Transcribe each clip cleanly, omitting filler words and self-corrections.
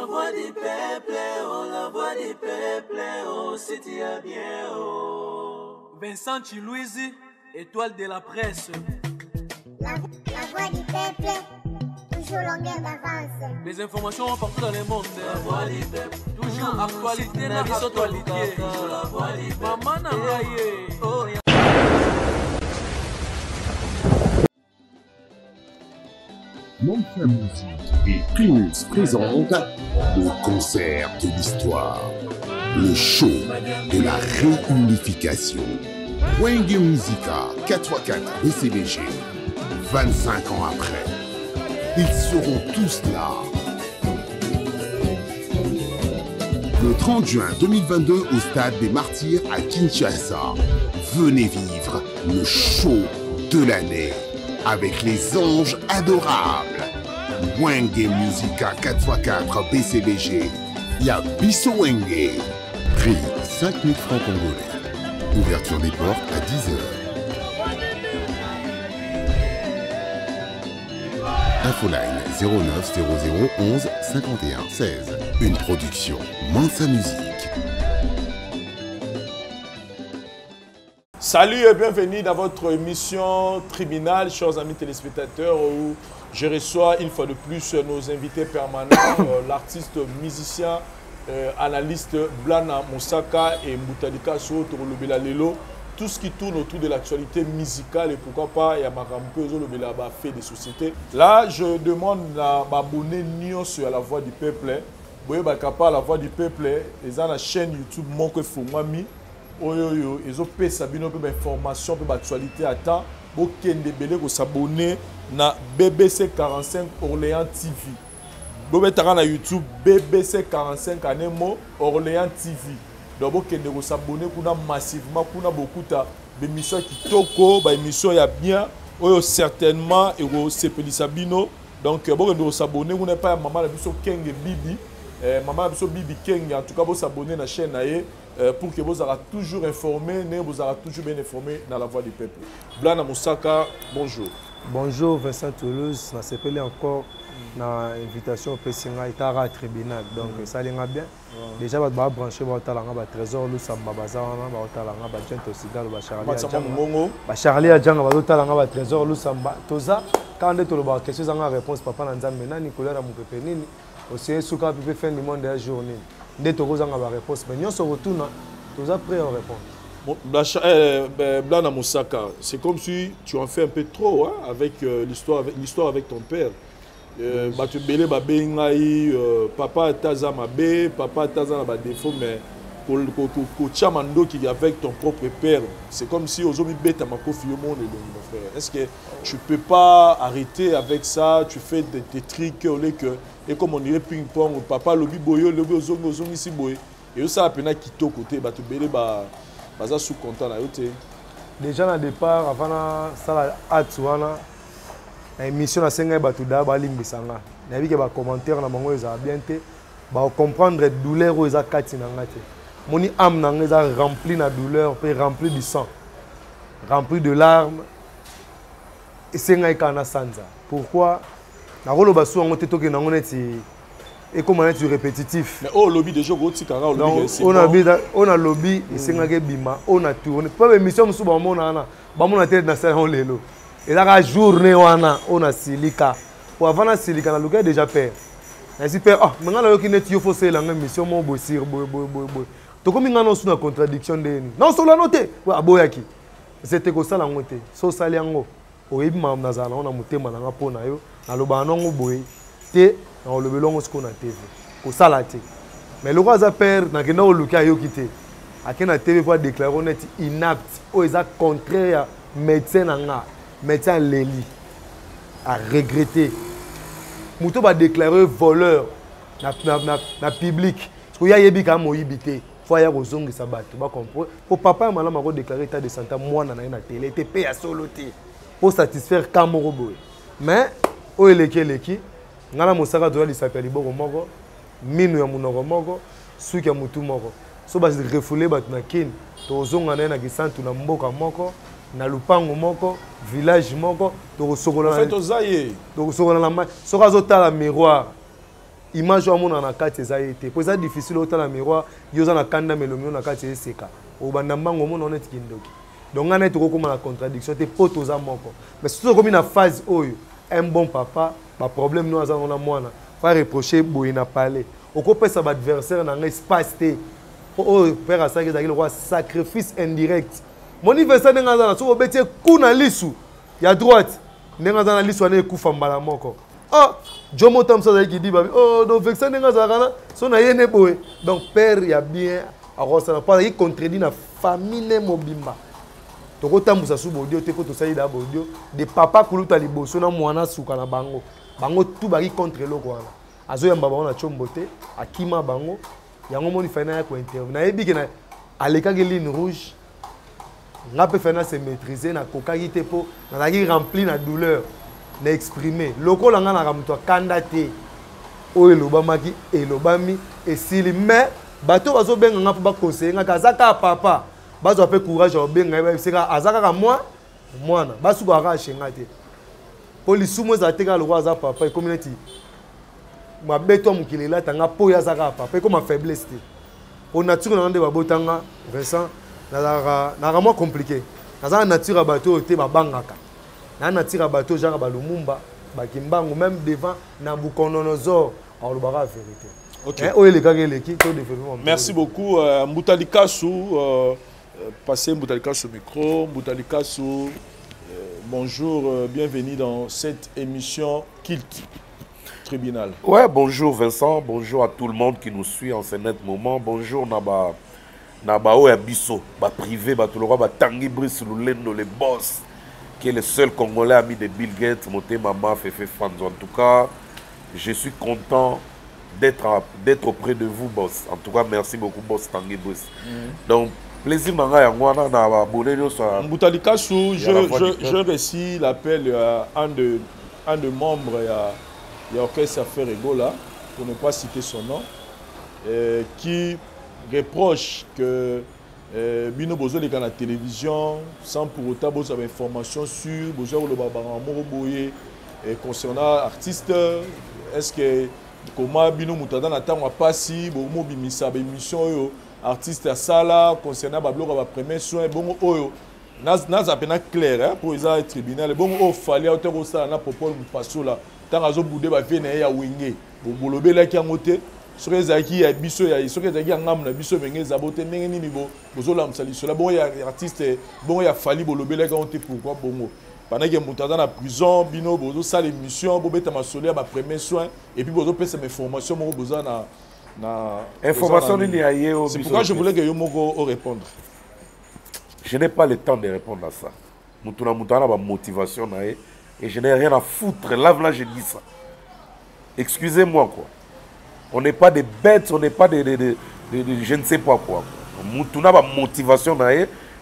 voix du peuple, oh, la voix du peuple, oh, c'est bien, oh. Vincent Chilouizi, étoile de la presse. La voix du peuple, toujours longueur d'avance. Les informations partout dans le monde. La voix du peuple, toujours actualité, la actualité. La voix du peuple, maman Nangaye. Oh, Montre Musique et Primus présente le concert de l'histoire, le show de la réunification. Wenge Musica 4x4 BCBG, 25 ans après, ils seront tous là. Le 30 juin 2022 au Stade des Martyrs à Kinshasa, venez vivre le show de l'année avec les anges adorables. Wenge Musica 4x4 BCBG, Yabiso Wenge. Prix 5 000 francs congolais. Ouverture des portes à 10h. Infoline 09 00 11 51 16. Une production Mansa Musique. Salut et bienvenue dans votre émission Tribunal, chers amis téléspectateurs, où je reçois une fois de plus nos invités permanents, l'artiste, musicien, analyste Blana Moussaka et Moutadika Soto Lobela Lelo. Tout ce qui tourne autour de l'actualité musicale et pourquoi pas, il y a Marampezo Lobela fait des sociétés. Là, je demande à m'abonner sur la voix du peuple. Vous voyez, la voix du peuple, ils ont la chaîne YouTube Monke Fumami. Oyoyo, ils ont fait sabino peu d'informations, peu d'actualité à temps. Vous pouvez s'abonner à BBC 45 Orléans TV. Vous pouvez sur YouTube BBC 45 Anemo Orléans TV. Donc vous pouvez s'abonner massivement pour beaucoup d'émissions qui toko, d'émissions il y a bien, certainement et vous sepeli sabino. Donc vous pouvez s'abonner, vous n'êtes pas maman la biso Kenge Bibi. Maman la biso Bibi Kenge, en tout cas vous s'abonner à la chaîne pour que vous soyez toujours informés, vous soyez toujours bien informés dans la voix du peuple. Blana Moussaka, bonjour. Bonjour Vincent Toulouse, je s'appelle encore dans l'invitation au Pessinga et à tribunal. Donc ça allait bien. Déjà, je vais brancher le trésor, le Samba Bazar, Charlie Adjang, le trésor, le Samba. Tout ça, quand on a question, on a réponse, papa Nanzamena, Nicolas Moupepenini, aussi Souka peut faire du monde de la journée. Dès que vous avez la réponse, mais nous se retourne, nous sommes prêts à répondre. Blana Moussaka, c'est comme si tu en fais un peu trop hein, avec l'histoire avec ton père. Tu belé papa taza mabe, papa taza na défaut, mais ko qui est avec ton propre père, c'est comme si aujourd'hui bête ma confié au monde mon frère. Est-ce que tu peux pas arrêter avec ça? Tu fais des trucs que et comme on dirait ping-pong, papa lobi boyo, lobi ozongo ici boy. Et ça a peine qui to côté, tu belé baza sous content là yote. Déjà au départ avant ça atsuana l'émission na senga batu da balimbisanga. Na bi ke ba commentaire na bango eza bien te, ba comprendre douleur eza kati na ngate. Moni âme na eza rempli na douleur, puis rempli de sang, rempli de larmes. Et senga ikana sanza. Pourquoi? Na rolo basu ngo te toke na ngoneti et comment être répétitif. Mais au lobby déjà go tikara lobby c'est on a lobby et senga ke bima, on a tourné. Pas émission musu ba mona na. Ba mona tête na salon lelo. Et là la journée on a silika. Pour avant la silika na luka déjà père. Ainsi père ah maintenant yo ki net yo faut la même mission mon bossir boy. To comme ngana sous na contradiction de ni. Non solo noté. Wa boyaki. C'était ko sala ngote. So sali yango. Oyebi mam na zala on a motema na pona yo. Na loba nango boy. Te na lobelongo ce qu'on a TV. Ko sala te. Mais le roi père na kenda o luka yo kité. Akena TV pour déclarer on est inapte. O eza contraire médecin nga. Médecin Léli a regretté. Mouto va déclarer voleur na public. Parce qu'il y a yebi ka moyibité. Faut y a rozongi sabatu. Ba comprendre. Pour papa et maman m'a déclaré état de santé moi na na télé était payé à soloté pour satisfaire Kamoro boy. Mais o eleki ngana mosaka doit s'appeler boko moko minu ya munoko moko suki ya mutu moko. So ba refoulé bat na kin to zonga na kisantu na mboka moko. Na lupango moko village moko to sokola en fait ozaye to sokola na soka zota la miroir image wa mona na kati eza été po eza difficile autant la miroir yoza na kanda melomio na kati eseka o banda mbango mona on est kindoki donc on est trop comme la contradiction te poto za moko mais surtout comme une phase oyo un bon papa ba problème nous azana na mwana fa reprocher boy na parler o ko pesa ba adversaire na espace te o père a ça que le roi sacrifice indirect mon adversaire ngazana so betie kuna lisu ya droite ngazana lisu ana ekufa mbala moko oh Jomo Tamsa qui dit oh donc vexé ngazana so na yene boy donc père ya bien a rosana pas il contredit na famille mobimba toko tambusa su bodio te ko to saida bodio de papa kuluta liboso na mwana suka na bango tout baki contre loko wana azo yamba bango na chombote akima bango yango moni fana ko interview na yebi ke na aleka ke ligne rouge nga pe fana se maîtriser na kokaki te po na laki rempli na douleur na exprimer loko langa na kamto kanda te o elobamaki elobami esili mais bato bazo benga nga po ba conseiller nga kazaka papa bazo ape courage o benga ba seka azaka ka mwana basuko aka shenga te police mo za teka loko aza papa e community ma beto mukili la tanga po ya zaka papa e comme faiblesse te o nature na ndé ba botanga Vincent na vraiment compliqué na nature bato te ba bangaka na nature bato genre ba lumumba ba kimbangu même devant Nabucodonosor alors le bara vérité. Okay. Merci beaucoup. Mbutalikasu, passez Mbutalikasu au micro. Mbutalikasu, bonjour, bienvenue dans cette émission Kilt Tribunal. Ouais, bonjour Vincent, bonjour à tout le monde qui nous suit en ce net moment. Bonjour Naba Oyabiso, privé, tout le roi, Tanguy Brice Lulendo, les boss, qui est le seul Congolais ami de Bill Gates, Moté Mama, Fefe Fanzo. En tout cas, je suis content d'être auprès de vous, boss. En tout cas, merci beaucoup, boss Tanguy Brice. Donc, plaisir manga yangwana na abonné sur Mbutalikasu, je récite l'appel à un de membres il y a Orchestre Affaire Egola, pour ne pas citer son nom, qui reproche que Bino Bozo est dans la télévision sans pour autant avoir information sur Bozo le Babaramoro Boye concernant artistes. Est-ce que comment Bino Moutada n'a pas si Bomo Bimisa émission artiste à Sala concernant Bablo va premier soin bon oyo n'a pas clair pour les tribunal bon au fallait auteur ça na propos passo là tant azo boudé ba vene ya wenge bolobe la ki ngote sur les aki ya biso ya sur les aki ngam na biso menge zabote ndenge nini bo bozola msali cela bon ya artiste bon ya fali bolobe la ki ngote pourquoi bongo pendant que Moutada na prison bino bozo ça l'émission bo beta masole ba premier soin et puis bozo pesa mes formations mo boza na information. C'est pourquoi je voulais que Yomoko réponde. Je n'ai pas le temps de répondre à ça. Moutona a ma motivation et je n'ai rien à foutre. Là, je dis ça. Excusez-moi quoi. On n'est pas des bêtes, on n'est pas des je ne sais pas quoi. Moutona a ma motivation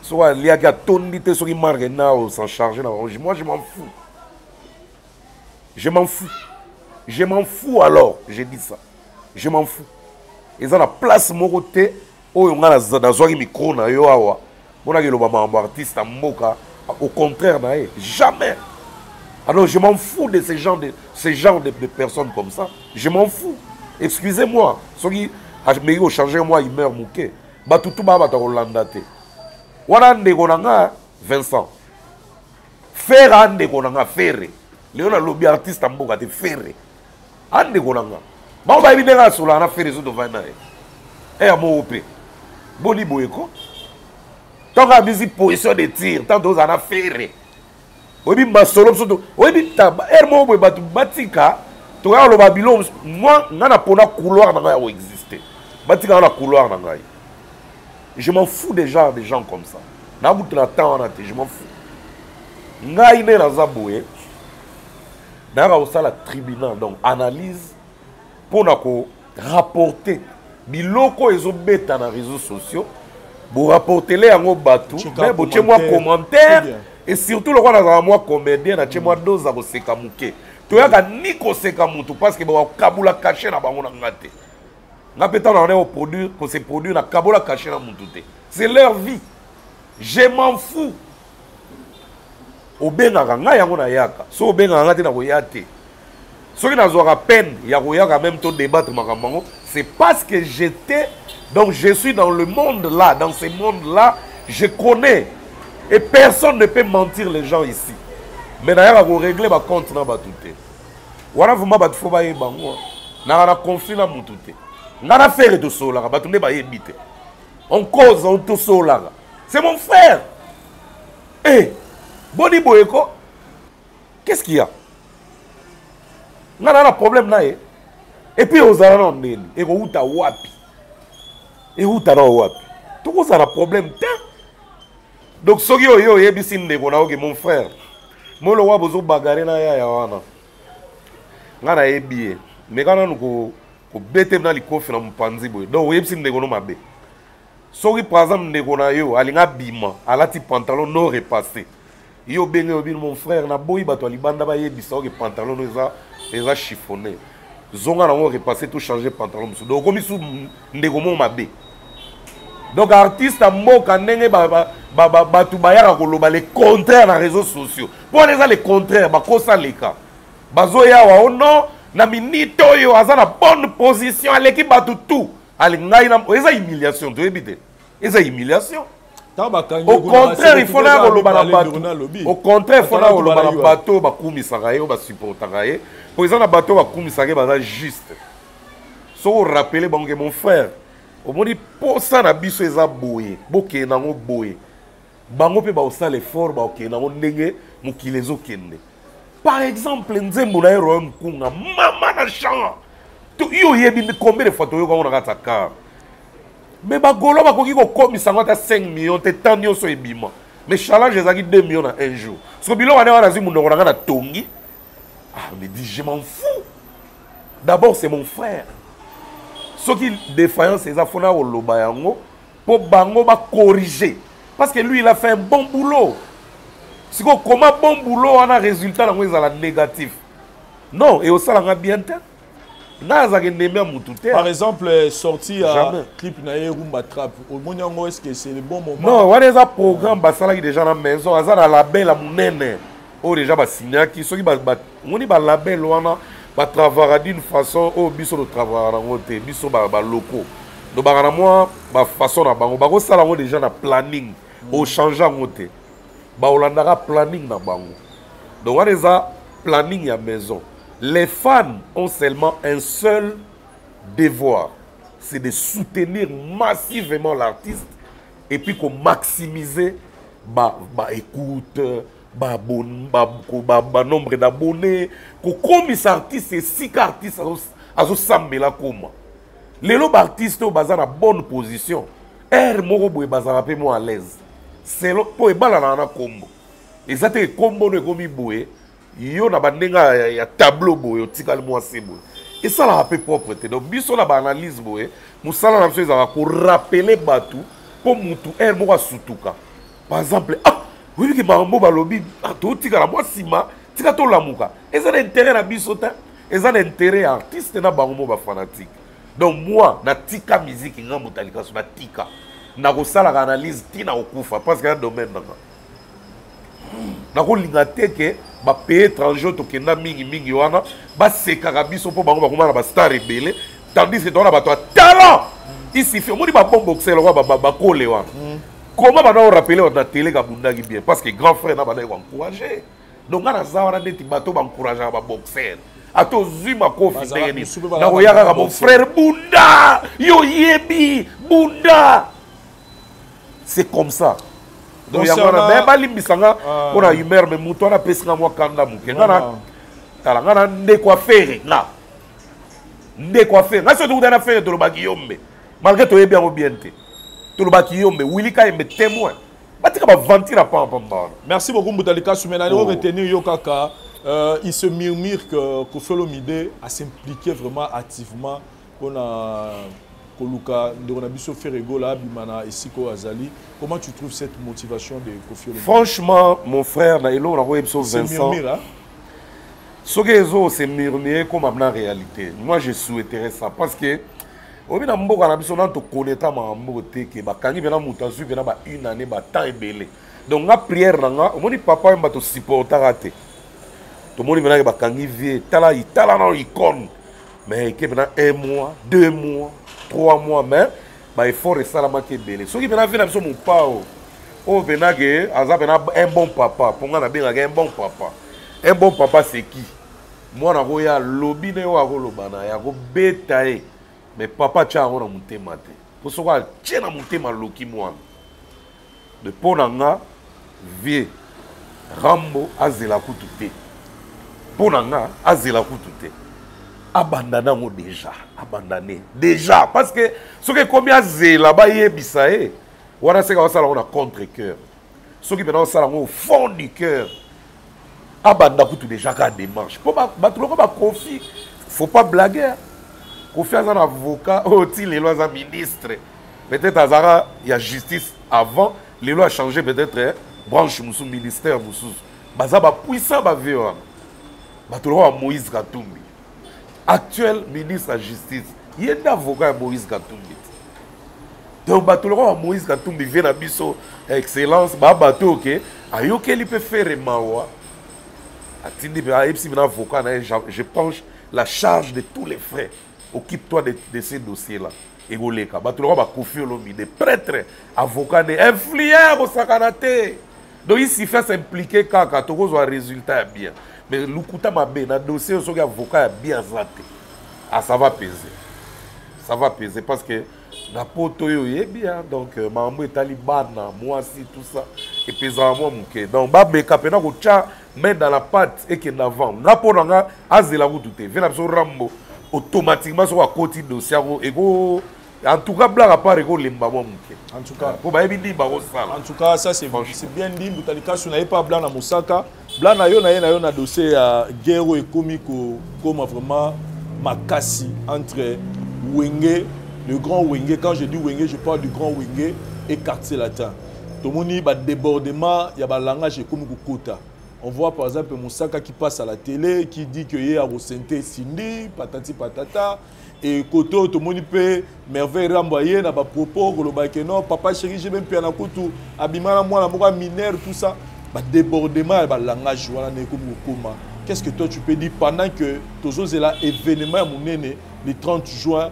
soit il y a tonité sur Marina s'en charger. Moi je m'en fous. Je m'en fous. Je m'en fous alors. J'ai dit ça. Je m'en fous. Ils ont la place moroté où on a la micro na yo awa. On a le artiste à Moka. Au contraire, jamais. Alors je m'en fous de ces gens de personnes comme ça. Je m'en fous. Excusez-moi. Ceux qui ont changé moi, ils meurent mouké. Batutu baba ta Hollanda te. Wana ndekonanga Vincent. Faire ande konanga faire. Léona lobby artiste à Moka te faire. Ande konanga. Bon, bah, il y a sur la fait les autres devant et à mon OP. Boni Boyko. Tant qu'à musique position de tir, tant d'autres en affaire. Oui, ma solo, oui, Hermo Batika, tu as le Babylone, moi, on a pour la couloir dans la exister. Batika la couloir dans la. Je m'en fous des gens comme ça. Je m'en fous. Ngaïne la Zaboué. N'a aussi la tribunal, donc analyse. Pour rapporter biloko ezobeta dans les réseaux sociaux pour rapporter les en bateau mais pour moi commentaire et surtout le roi dans moi comédien na moi dose à seka muke to yaka niko seka mutu parce que ba kabula caché na bango na ngate nga peta na on produire qu'on se produire na kabula caché na mutu te c'est leur vie je m'en fous obenga nga yango na yaka so obenga ngate na koyate Ce qui n'a pas peine, il y a quand même tout débattre, c'est parce que j'étais, donc je suis dans le monde là, dans ce monde-là, je connais. Et personne ne peut mentir les gens ici. Mais d'ailleurs, on régler ma compte dans ma tout. Voilà, vous m'avez fait bailler bango. N'a pas conflit dans mon tout. N'a pas fait de solar, bah tout n'est pas évité. On cause, on tout solar. C'est mon frère. Eh, Boni Boyeko, qu'est-ce qu'il y a? On a un problème là. Et puis on a un problème. Et on a un wapi. Et on a un wapi. Tout ça a un problème. Donc, ce qui est mon frère. Moi, le wapi, je bagarre na ya wana. On a ébié. Mais quand on a bête dans les coffres dans mon panzi boy. Donc, on a ébié na mabe. Ce qui par exemple na yo, alinga bima, ala ti pantalon non repassé. Yo benga obi mon frère na boy bato libanda ba yebisa que pantalon eza chiffonné. Zonga na on repassé tout changer pantalon musu. Donc comme sou ndeko mo mabe. Donc artiste mboka ndenge batu bayaka koloba les contraires na réseaux sociaux. Pour les les contraires ba kosa leka. Bazo ya wa ono na minito yo aza na bonne position aleki batu tout. Alinga ina eza humiliation to ebite. Eza humiliation. Au contraire, il faut la au contraire, il faut la bateau, supporter. Pour exemple, bateau, juste. Si vous rappelez, mon frère, au moins, pour ça, na biso eza boye, boke nango boye. Bango pe ba osa l'effort, ba oke nango ndenge, mukilezo kende. Par exemple, nzembo na ero mkunga, mama na chan. Tu yo yebi combien de fois tu yo quand on a ta mais bagolo bakoki ko komisa ngata 5 millions te tanyo so ebima. Mais challenge ezaki 2 millions en un jour. So bilo wana wana zimu ndongo na tongi. Ah, me dit je m'en fous. D'abord c'est mon frère. Ce qui défaillance c'est afona oloba yango pour bango ba corriger parce que lui il a fait un bon boulot. Si ko comment bon boulot on a résultat dans la négatif. Non, et au salanga bien temps. Par exemple, sorti à clip na Rumba Trap. Est-ce que c'est le bon moment? Non, on a des programmes qui déjà dans la maison. On a la label à Mounene. On déjà signé qui sont on dit label on travailler d'une façon au biso de travail en côté biso locaux. Donc moi façon na bango bako sala déjà na planning au changer en côté. Ba olandaka planning na bango. Donc on a déjà planning à maison. Les fans ont seulement un seul devoir, c'est de soutenir massivement l'artiste et puis qu'on maximiser écoute, nombre d'abonnés, comme les artistes et 6 artistes à la comme. Les artistes ont une bonne position. Moro boy bazara pe mo à l'aise. C'est le pour e bala na combo. Et ça te combo ne komi boy. Yo na bandenga ya tableau boy tikali mo sebo. Et ça la peu propre. Donc biso na ba analyse boy, musala na biso za ko rappeler batu pour mutu moko sutuka. Par exemple, oui que mambo balobi to tikala mo sima, tika to lamuka. Et ça l'intérêt na biso ta, et ça l'intérêt artiste na bango ba fanatique. Donc moi na tika musique nga mutalika so na tika. Na ko sala analyse tina okufa parce que un domaine nanga. Na ko linga teke ba pays étranger to kenda mingi wana ba sekaka biso po bango ba komana ba star rebelle tandis que dans la bato talent ici fait moni ba bon boxer ba kole wana. Comment ba na rappeler on a télé ka bundaki bien parce que grand frère na ba na encourager. Donc na za wana neti bato ba encourager ba boxer. Ato zuma kofi ndeni. Na ko yaka mon frère Bunda, yo yebi Bunda. C'est comme ça. Donc, il y a un limbisanga, on a humeur, mais mouton a pesé moi kanda mouké. On a des coiffeurs là. Des coiffeurs. Là, c'est tout dans l'affaire de l'Obakiyombe. Malgré tout, il est bien orienté. Tout l'Obakiyombe, Willika est témoin. Merci beaucoup, Moutalika Soumena. On retenir Yokaka. Il se murmure que Kofolomide a s'impliqué vraiment activement. On a. Comment tu trouves cette motivation de Kofi Olomide? Franchement, mon frère, Vincent, ce que c'est murmuré comme en réalité. Moi, je souhaiterais ça parce que au bout d'un moment, on a connaît une année, temps belé. Donc la prière, on dit papa, on va te supporter. Tout le monde maintenant qui bakangi vie, tala dans l'icône. Mais qui maintenant 1 mois, 2 mois, 3 mois, mais bah effort et ça la manque belé. Ceux qui maintenant viennent sur mon pao. Oh maintenant que azab un bon papa. Pour moi on a bien un bon papa. Un bon papa c'est qui? Moi na roya lobby ne wa ko lobana ya ko betae. Mais papa tcha on a monté maté. Pour ce quoi tcha na monté maloki moi. De ponanga vie Rambo azela kutute. Ponanga azela kutute. Abandana mo déjà, abandonné déjà parce que ce que combien azela ba yebisa e. Wana se ka sala on a contre-cœur. Ce qui maintenant sala au fond du cœur. Abanda kutu déjà ka démarche. Pour ba trop ba Kofi, faut pas blaguer. Kofi a un avocat, aussi les lois à ministre. Peut-être Azara il y a justice avant, les lois a changé peut-être branche musu ministère musu. Baza ba puissant ba vieux. Ba trop Moïse Katumbi. Actuel ministre de la justice, il y a un avocat Moïse Katumbi. Donc ba trop Moïse Katumbi vient à biso excellence ba bateau OK. Ayoke il peut faire mawa. Atindi ba epsi un avocat je penche la charge de tous les frais. Occupe-toi de ces dossiers-là. Et vous les cas. Bah, tout le monde va confier l'homme, des prêtres, avocats, des influents au sakanate. Donc, ici, il faut s'impliquer quand tu as un résultat bien. Mais le coup m'a bien, dans le dossier, il y a un avocat bien zaté. Ah, ça va peser. Ça va peser parce que la poto est bien. Donc, maman est taliban, moi aussi, tout ça. Et puis, ça va moi, donc, bah, mais quand on a main dans la pâte et qu'il y a avant. La poto, on a azela vous tout. Viens à Rambo. Automatiquement sur un côté dossier en tout cas blague à part ego lemba moi en tout cas pour ba ebi ba sala en tout cas ça c'est bien dit Boutalika sur n'avait pas blanc na Mosaka blanc na yo na dossier ya guerre économique comme vraiment makasi entre Wenge le grand Wenge. Quand je dis Wenge je parle du grand Wenge et quartier latin tout le monde y a débordement il y a un langage économique kota. On voit par exemple Moussaka qui passe à la télé, qui dit qu'il y a Rosente Sindi, patati patata, et Koto, tout le monde peut merveille renvoyer dans des propos, que non, papa chéri, j'ai même pu en accouter, abimana moi, la mineur, tout ça, débordement, et langage, voilà, qu'est-ce que toi tu peux dire pendant que tous les événements, le 30 juin,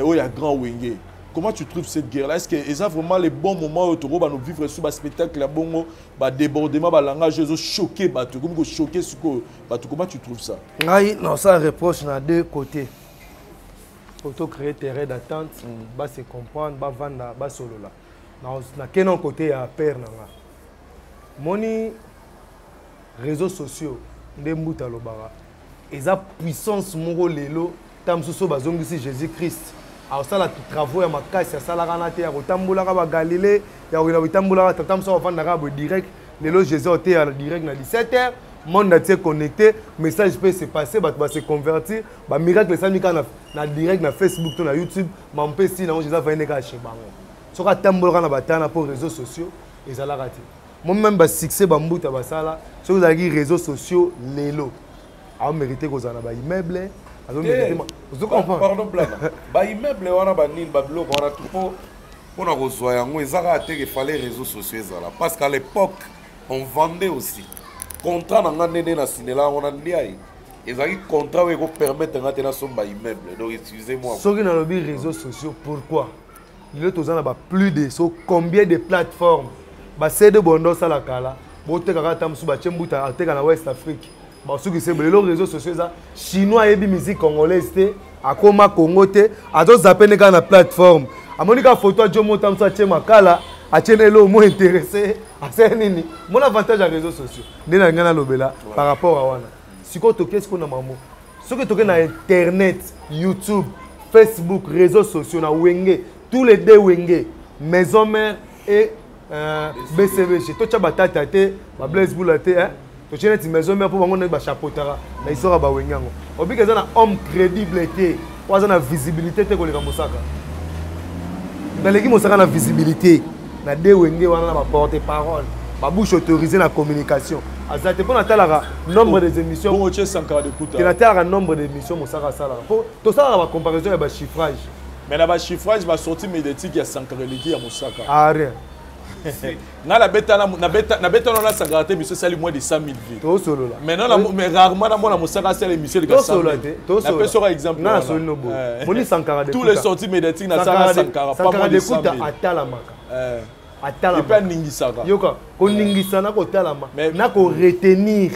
où il y a grand Wenge? Comment tu trouves cette guerre-là? Est-ce que c'est vraiment les bons moments où tu vas vivre sur un spectacle, un débordement, un langage choqué, choqué, comment tu trouves ça? Non, ça reproche dans deux côtés. Pour créer terrain d'attente, se comprendre, vendre, solo là. Dans quel côté il y a peur? Moni réseaux sociaux, des mouta lobara. Et ça puissance moro lelo, tam soso bazongi si Jésus-Christ. Alors ça là travaux ya makasi ya sala kana te ya kotambola ka ba Galilée ya ko kotambola ka tam so vanda ka direct lelo Jésus était en direct na 17h monde est connecté message peut se passer ba se convertir ba miracle ça mika na direct na Facebook to na YouTube ma mpesi na Jésus va ene ka chebango so ka tambola na batana pour réseaux sociaux et ça la raté moi même ba succès ba mbuta ba sala so vous avez réseaux sociaux lelo a mérité ko za na ba immeuble. Pardon, bah immeuble wana banil bablo wana tout pour na rezoya yango ezaka te que fallait réseaux sociaux ezala parce qu'à l'époque on vendait aussi contrat na ngane na sinela wana ndiayi ezaki contrat où permettre ngate na somba immeuble donc excusez-moi ce qui na lobby réseaux sociaux pourquoi il est aux ba plus de so combien de plateformes ba CD bondo sala kala bote kaka tamsu ba chembuta ateka na West Afrique. Bon, ce qui c'est les réseaux sociaux, chinois et musique congolaise, à Koma Congo, à d'autres appels dans la plateforme. À mon photo, je monte comme ça, Makala, à Tchénélo, moins intéressé, à Sénini. Mon avantage à réseaux sociaux, par rapport à Wana. Si tu qu'est-ce qu'on a maman, ce que tu as Internet, YouTube, Facebook, réseaux sociaux, na Wenge, tous les deux Wenge, maison mère et BCVG. Tu as batata, ma Blaise Boulate, hein. Tu as une maison mère pour un chapeautara, mais il sera ba wengango. Obi que ça na homme crédibilité, ou ça na visibilité te ko le Mosaka. Dans l'équipe Mosaka na visibilité, na de wenge wana na porte parole, ma bouche autorisée la communication. Azate pour natala nombre des émissions. Pour tu Sankara d'écoute. Tu natala nombre d'émissions Mosaka sala. Pour tout ça la comparaison et ba chiffrage. Mais là ba chiffrage va sortir médiatique ya Sankara l'équipe à Mosaka. Ah rien. nga na beta na Sankara te monsieur sali moins de 100 000 vies to solo là maintenant mais rarement na mona musaka sala émission de to solo to solo na solo exemple na solo no bo moni Sankara de tous les sorties médiatiques na Sankara pas moins de 100 000 atala maka atala et pas ningisaka yoka ko ningisana ko talama na ko retenir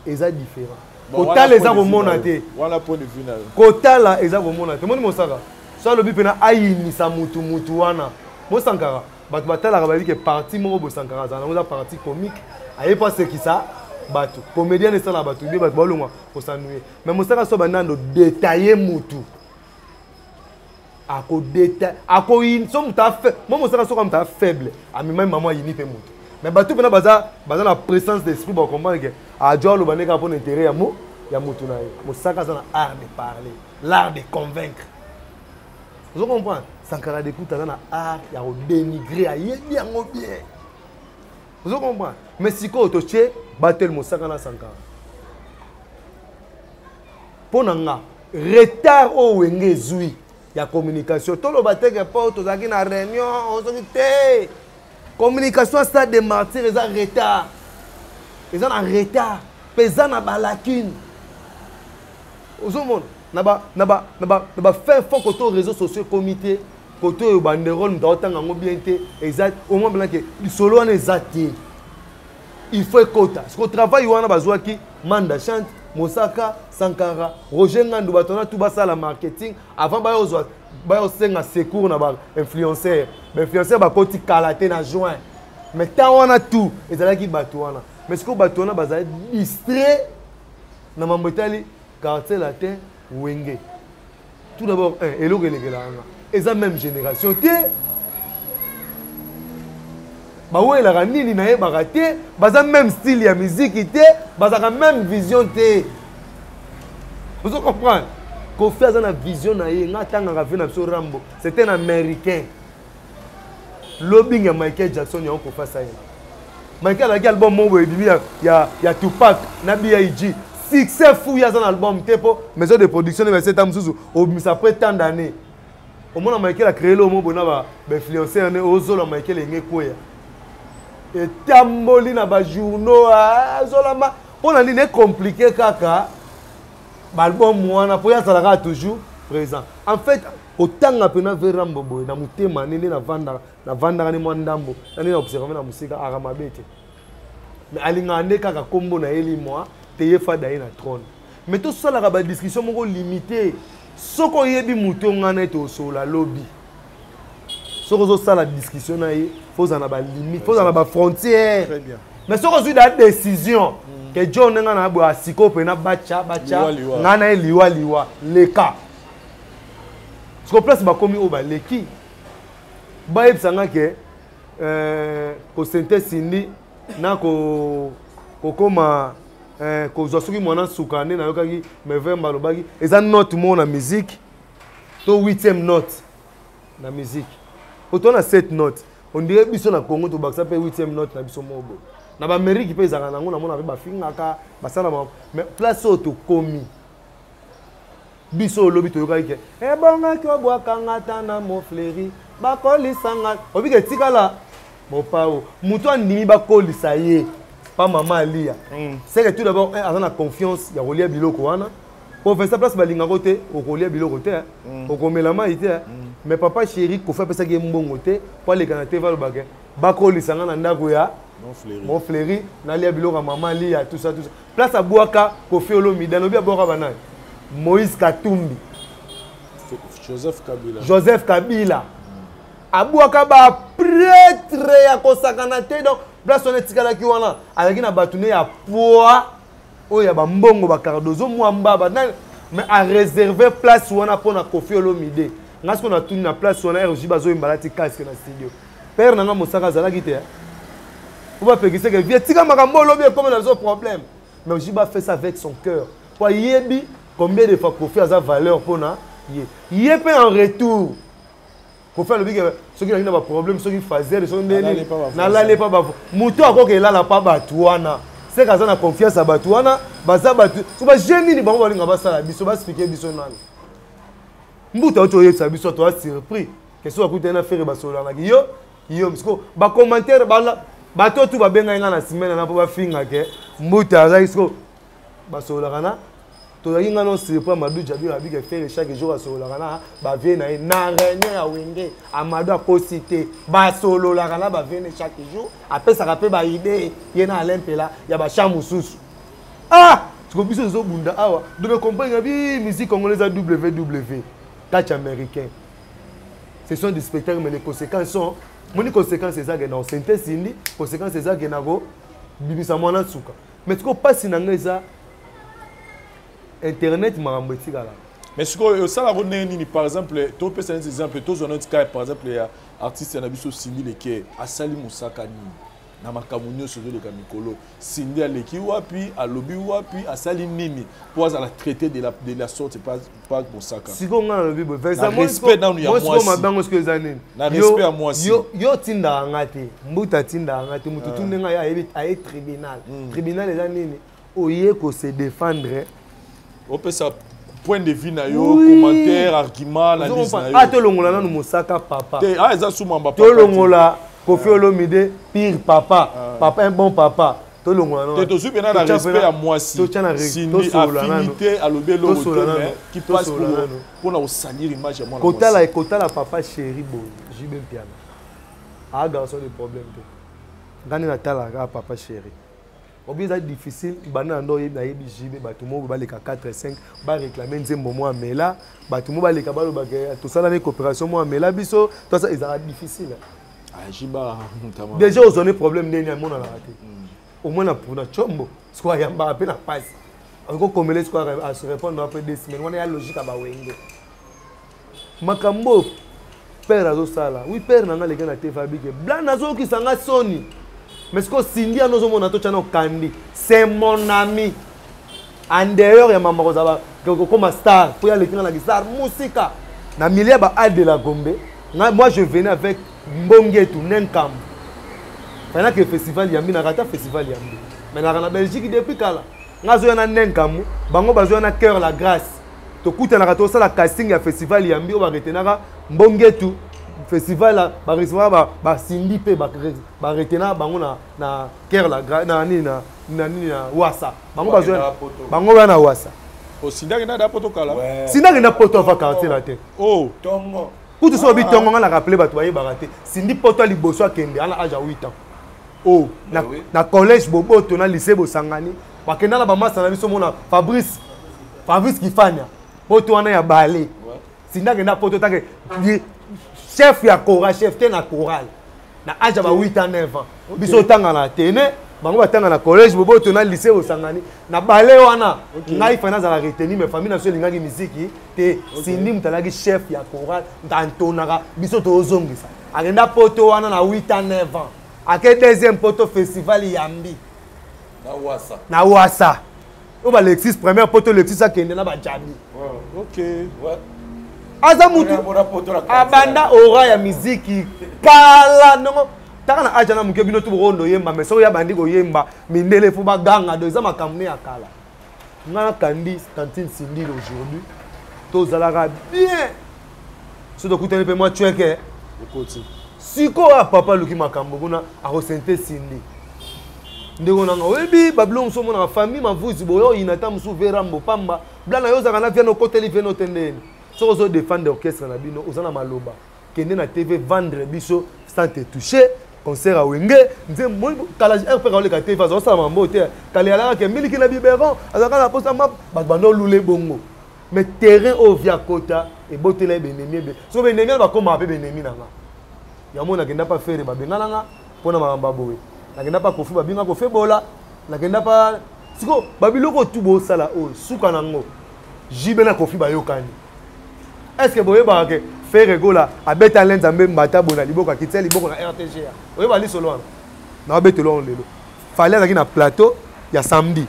eza différent kotala eza komona te voilà point de vue na kotala eza komona te moni mosaka so lobi pena ayinisa mutu wana mo Sankara bato batalaka bayebi ke parti moko bo Sankara azala nango eza parti comique aye pas sekisa bato comédien esala bato bie bato balongwa kosanuye mais mosaka so bandando détailler mutu ako détail ako in so muta faible mo mosaka so muta faible amima maman yini pe mutu mais bato pena baza na présence d'esprit ba comprendre que a jo lo baneka pour intérêt ya mutu na ye mosaka ça na art de parler l'art de convaincre. Vous comprenez? Sankara d'écoute dans la art, il y a dénigré, il y a bien. Vous comprenez? Mais si vous avez battu le Sankara Sankara. Pour nous, retard au Wenge Zoui, il y a communication. Tout le bateau qui est pas au na réunion, on se dit communication à stade de martyrs, ils ont retard. Ils ont un retard. Ils ont une lacune. Vous comprenez? Naba faire fort côté réseaux sociaux comité côté banderole m'tauta ngo bien té exact au moins blanc que solo on exacté il faut quota ce qu'on travaille wana bazwaki Manda Chante Mosaka Sankara Roger Ngandu batona tout basa la marketing avant ba yo senga secours na ba influenceur ba koti kalaté na juin mais tant wana tout ezalaki bato wana mais ce que bato wana bazali distrait na mambotali quartier latin Wenge. Tout d'abord, ils ont même génération. Ils ont même style de musique, ils ont même vision. Vous comprenez? Quand on fait une vision, c'est un Américain. Lobbying à Michael Jackson, il y a un ça. Michael a un album, il y a Tupac, Nabi Aïji. Succès fou, il y a un album, maison de production, après tant d'années. Au moment où Michael a créé le mot, il a influencé Michael et et Tamboli na ba journaux, on a dit c'est compliqué kaka. L'album moi pour ça toujours présent. En fait, autant a pena verambo boy na mutema nene na vanda ni mwandambo, na observer na musika aramabete. Mais alingane kaka kombo na eli moi. Teye fada na trône mais tout ça la discussion moko limité soko yebi muto ngana to so la lobby soko ça la discussion na ye faut en ba limite faut en ba frontière très bien mais soko zu da décision que John ngana bo asiko pe na bacha ngana liwa le cas soko place ba komi o ba leki ba yebsanga ke ko synthèse na ko koma ko zosuki mwana sukane na yokaki me vemba lobaki eza note mo na musique to 8e note na musique otona 7 note on dirait biso na Congo to baksa pe 8e note na biso mobo na ba Amerique pe ezaka nango na mona pe ba fingaka basala mais place auto komi biso lobi to yokaki ke bonga ki obwaka ngata na mo fleri ba kolisanga obike tikala mo pao muto andimi ba kolisa ye pas maman Alia. C'est que tout d'abord, on a confiance, il y a relié biloko wana. Pour faire sa place balinga côté, au relié biloko côté, au komelama ité. Mais papa chéri, ko fait ça qui est bon côté, pour les canate va le bagage. Bako lisanga na ndako ya mon fléri, na lia biloko maman Alia tout ça. Place à Bouaka, ko fait olomida, no bia boka banana. Moïse Katumbi. Joseph Kabila. Abouaka ba prêtre ya kosakana te donc place on etikala ki wana avec na batune ya poids oya ba mbongo ba cardozo mwamba ba mais à réserver place wana pona Koffi Olomide ngas ko na tuni na place wana RJ bazo imbalati casque na studio père nanga mosaka zala kite on va pégisser que vie tika makambo lobi comme na zo problème mais Jiba fait ça avec son cœur pour yebi combien de fois Koffi a sa valeur pona yé en retour. Pour faire le big, ceux qui ont des problèmes, ceux qui faisaient, ceux qui n'allaient pas. Mouton a quoi qu'il a pas batouana. C'est quand on a confiance à batouana, baza batu. Tu vas gêner les bambous à l'ingabasa, biso bas expliquer biso nan. Mouton a toujours eu sa biso, toi surpris. Que soit écouté une affaire basola na yo, yo msiko ba commentaire bato tu ba benga nga na semaine na po ba finga ke mbuta za isko ba sola kana to yinga non c'est pas Madou Djabi a que faire chaque jour à sola kana ba vena na réunion ya wenge Amadou a cité ba solo la kana ba vena chaque jour après ça rappelle ba idée yena alempela ya ba chamususu ah tu comprends ce bunda awa de me comprendre bi musique congolaise à WW catch américain ce sont des spectacles mais les conséquences sont les conséquences c'est ça que dans synthèse indi conséquences c'est ça que nago bibisa mwana tsuka mais tu ko passe na ngeza internet marambetika là mais ce que ça la bonne par exemple tu peux donner des exemples tous on a par exemple les artistes na biso Cindy Leke asali musaka ni na makamunyo sozo le kamikolo Cindy Leke wapi alobi wapi asali nini pour la traiter de la sorte pas musaka si on a le bible respect dans ya moi na respect à moi si yo tinda ngate mbuta tinda ngate mutu tundenga ya a tribunal les nini oye ko se défendre on peut ça point de vue na yo commentaire argument analyse na yo to longola na musaka papa eza suma papa to longola Kofi Olomide pire papa papa un bon papa to longola na to suis bien na respect à moi si Cindy affinité à lobelo qui passe pour na salir image à moi kota la papa chéri bo jibe piano a garçon de problème te ngani na tala ga papa chéri c'est difficile, bana ndo na yebi jibe batumo ba leka 4 5 ba réclamer nzembo mo amela batumo ba leka ba lo ba to sala na coopération mo amela biso to ça est difficile jiba déjà aux on problème ndeni ya mona la raté au moins na pour na chombo soit yamba pe na passe encore comme les quoi à se répondre après 2 semaines on est logique ba wenge makambo père azo sala oui père na leka na te fabrique blanc nazo ki sanga soni. Mais ce que Cindy a nos hommes kandi, c'est mon ami. En dehors, il y a maman Rosaba, comme star, pour y aller dans la guitare, musique. Na milieu ba al de la Gombe. Moi je venais avec Mbongetu Nenkam. Pendant que le festival Yambi na rata festival Yambi. Mais na Belgique depuis kala. Ngazo na Nenkam, bango bazo na cœur la grâce. To kuta na rata ça la casting ya festival Yambi o ba retenaka Mbongetu. Festival là ba recevoir ba Cindy pe ba retenir bango na cœur la na wasa bango na wasa o Cindy na da poto kala Cindy na poto va quartier la tête oh tongo pour tout ça bi tongo na rappeler ba to ba raté Cindy poto liboso akende ana âge 8 ans oh na collège boboto na lycée bosangani ba kenda na ba master na biso mona Fabrice Kifanya poto wana ya balé Cindy na poto take chef ya chorale chef te na chorale na âge ba 8 ans 9 ans biso tanga na tene bango batanga na collège bobo to na lycée osangani na balé wana ngai finance la retenir mais famille na so lingaki musique te Cindy mutalaki chef ya chorale ntantonaka biso to ozongisa agenda poto wana na 8 ans 9 ans ake deuxième poto festival Yambi na wasa o ba Lexis première poto Lexis akende na ba Jabi OK ouais azamutu abanda ora ya muziki kala nongo taka na aja na muke bino tu rondo yemba mais so ya bandi ko yemba mindele fu baganga do za makamne ya kala ngana kandi tantine Cindy aujourd'hui to zalaka bien so do kutene pe moi tueke ekoti siko a papa luki makambo kuna a resente Cindy ndeko nanga oyebi bablong so mona famille mavuzi boyo inata musu vera mbo pamba blana yo zaka na via no koteli via no tendeni. Si vous avez défendu l'orchestre, vous avez maloba. Qui est na TV vendre biso sans te toucher. Concert à Wenge. Nous moi quand la RP le TV va ça mambo te. Quand il y a là que miliki na biberon, azaka na poste map, bando lule bongo. Mais terrain au via kota et botele benemi. So benemi ba comme apé benemi nanga. Ya mona kenda pas faire ba bengala pona mamba bowe. Na kenda pas kofi ba binga ko fe bola. Na kenda pas siko babiloko tubo sala o suka nango. Jibe na kofi ba yokani. Est-ce que vous voyez faire rigola à bête à l'enzambe mbata bona liboka kitse liboko na RTG ya vous voyez solo na bête lo lelo fallait aller na plateau il y a samedi